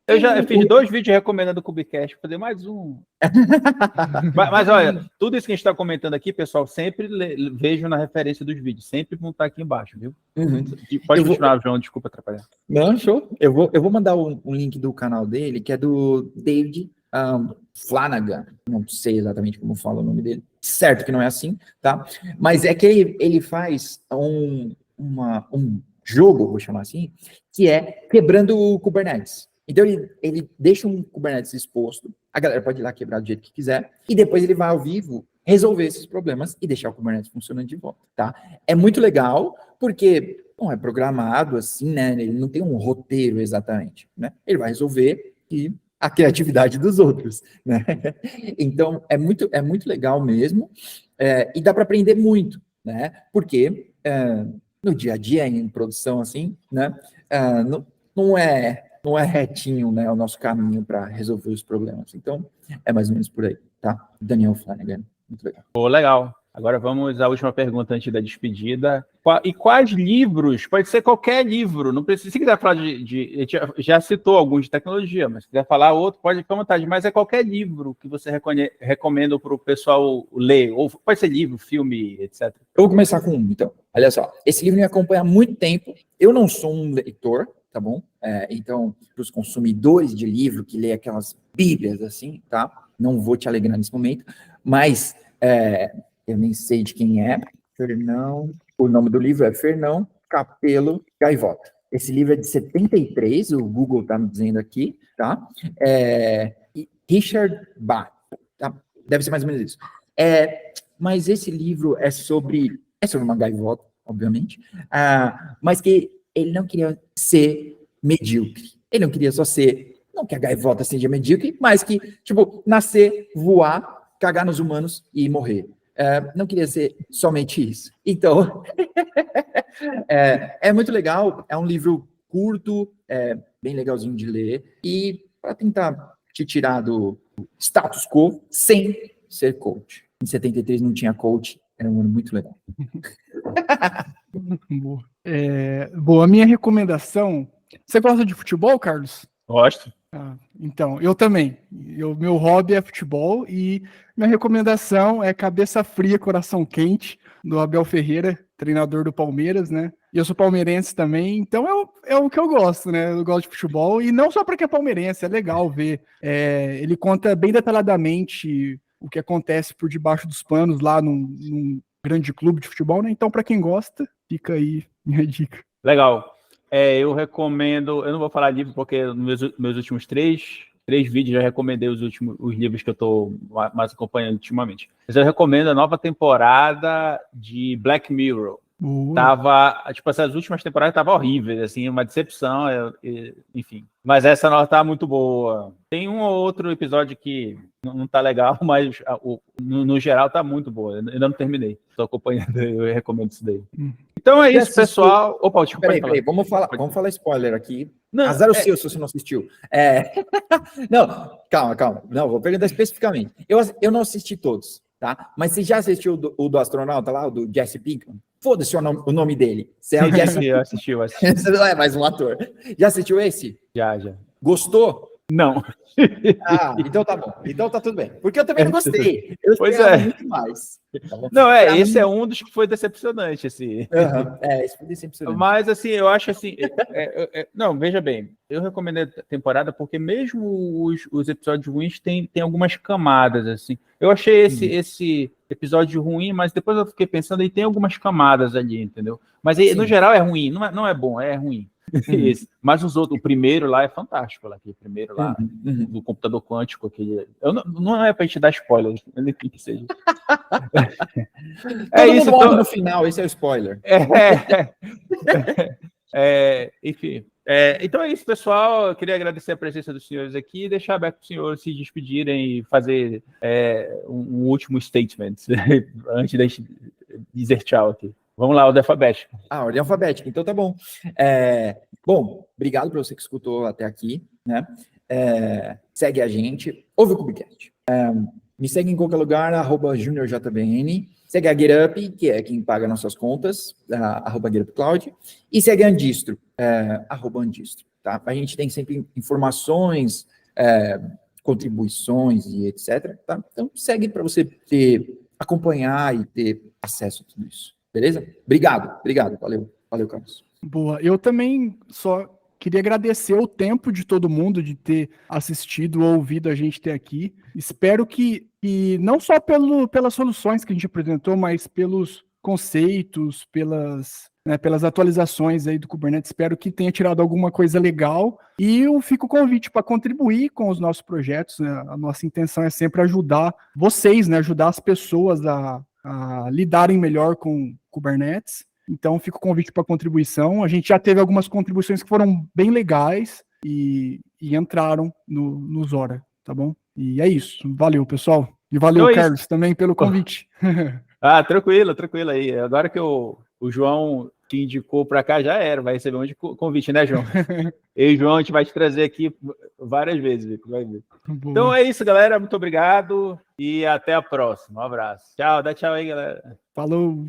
Eu fiz 2 vídeos recomendando o Kubecast, vou fazer mais um. mas olha, tudo isso que a gente está comentando aqui, pessoal, sempre vejo na referência dos vídeos, sempre vão estar aqui embaixo, viu? Uhum. Pode continuar, João, desculpa atrapalhar. Não, show. Eu vou mandar um link do canal dele, que é do David Flanagan, não sei exatamente como fala o nome dele, certo que não é assim, tá? Mas é que ele faz um jogo, vou chamar assim, que é quebrando o Kubernetes. Então ele deixa um Kubernetes exposto, a galera pode ir lá quebrar do jeito que quiser, e depois ele vai ao vivo resolver esses problemas e deixar o Kubernetes funcionando de volta, tá? É muito legal, porque é programado assim, né? Ele não tem um roteiro exatamente, né? Ele vai resolver e a criatividade dos outros, né? Então, é muito legal mesmo, e dá para aprender muito, né? Porque no dia a dia, em produção, assim, né? Não é retinho, né, o nosso caminho para resolver os problemas. Então, é mais ou menos por aí, tá? Daniel Flanagan, muito legal. Legal. Agora vamos à última pergunta antes da despedida. E quais livros? Pode ser qualquer livro, não precisa. Se quiser falar já citou alguns de tecnologia, mas se quiser falar outro, pode ficar à vontade. Mas é qualquer livro que você recomenda para o pessoal ler. Ou pode ser livro, filme, etc. Eu vou começar com um, então. Olha só, esse livro me acompanha há muito tempo. Eu não sou um leitor, tá bom? Então, para os consumidores de livro que lê aquelas bíblias assim, tá? Não vou te alegrar nesse momento, mas eu nem sei de quem é. O nome do livro é Fernão Capelo Gaivota. Esse livro é de 73, o Google está me dizendo aqui, tá? Richard Bach, tá? Deve ser mais ou menos isso. Mas esse livro é sobre uma gaivota, obviamente, mas que ele não queria ser medíocre. Ele não queria só ser, não que a gaivota seja medíocre, mas que, tipo, nascer, voar, cagar nos humanos e morrer. Não queria ser somente isso. Então, é muito legal, é um livro curto, bem legalzinho de ler, e para tentar te tirar do status quo sem ser coach. Em 73 não tinha coach, era um ano muito legal. Boa, a minha recomendação... Você gosta de futebol, Carlos? Gosto. Então, eu também. Meu hobby é futebol e minha recomendação é Cabeça Fria, Coração Quente, do Abel Ferreira, treinador do Palmeiras, né? E eu sou palmeirense também, então é o que eu gosto, né? Eu gosto de futebol e não só porque é palmeirense, é legal ver. Ele conta bem detalhadamente o que acontece por debaixo dos panos lá num grande clube de futebol, né? Então, para quem gosta, fica aí minha dica. Legal. Eu recomendo, eu não vou falar livro porque nos meus últimos três vídeos já recomendei os livros que eu estou mais acompanhando ultimamente. Mas eu recomendo a nova temporada de Black Mirror. Tava, tipo, essas últimas temporadas estavam horríveis, assim, uma decepção, enfim. Mas essa nova tá muito boa. Tem um ou outro episódio que não tá legal, mas no geral tá muito boa. Eu ainda não terminei. Estou acompanhando, eu recomendo isso daí. Então é isso, pessoal. Opa, peraí, vamos falar spoiler aqui. Azar o seu se você não assistiu. Não, calma. Não, vou perguntar especificamente. Eu não assisti todos, tá? Mas você já assistiu o do astronauta lá, o do Jesse Pinkman? Foda-se o nome dele. Você é o Jesse Eu assisti. Você não é mais um ator. Já assistiu esse? Já. Gostou? Não. Então tá bom. Então tá tudo bem. Porque eu também não gostei. Eu esperava muito mais. Não, esse é um dos que foi decepcionante, assim. Esse foi decepcionante. Mas, assim, eu acho assim... não, veja bem. Eu recomendei a temporada porque mesmo os episódios ruins tem algumas camadas, assim. Eu achei esse episódio ruim, mas depois eu fiquei pensando e tem algumas camadas ali, entendeu? Mas, no geral, é ruim. Não é bom, é ruim. Isso. Mas os outros, o primeiro lá é fantástico, lá, aquele primeiro lá, do computador quântico, aquele... não é pra gente dar spoiler, nem que seja. Todo mundo morre no final, esse é o spoiler. Enfim. Então é isso, pessoal. Eu queria agradecer a presença dos senhores aqui e deixar aberto para os senhores se despedirem e fazer um último statement antes da gente dizer tchau aqui. Vamos lá, ordem alfabética. Ordem alfabética, então tá bom. Bom, obrigado para você que escutou até aqui, né? Segue a gente, ouve o Cubicast. Me segue em qualquer lugar, @juniorjbn. Segue a GetUp, que é quem paga nossas contas, @GetUpCloud. E segue a Andistro, @Andistro, tá? A gente tem sempre informações, contribuições e etc, tá? Então segue para você acompanhar e ter acesso a tudo isso. Beleza? Obrigado. Valeu, Carlos. Boa. Eu também só queria agradecer o tempo de todo mundo de ter assistido ou ouvido a gente ter aqui. Espero que não só pelas soluções que a gente apresentou, mas pelos conceitos, pelas atualizações aí do Kubernetes, espero que tenha tirado alguma coisa legal. E fica o convite para contribuir com os nossos projetos, né? A nossa intenção é sempre ajudar vocês, né? Ajudar as pessoas a lidarem melhor com Kubernetes. Então, fica o convite para contribuição. A gente já teve algumas contribuições que foram bem legais e entraram no Zora, tá bom? E é isso. Valeu, pessoal. E valeu, então Carlos, também pelo convite. Tranquilo aí. Agora que o João te indicou para cá, já era. Vai receber um convite, né, João? Eu e o João, a gente vai te trazer aqui várias vezes. Vai ver. Então é isso, galera. Muito obrigado e até a próxima. Um abraço. Tchau, dá tchau aí, galera. Falou.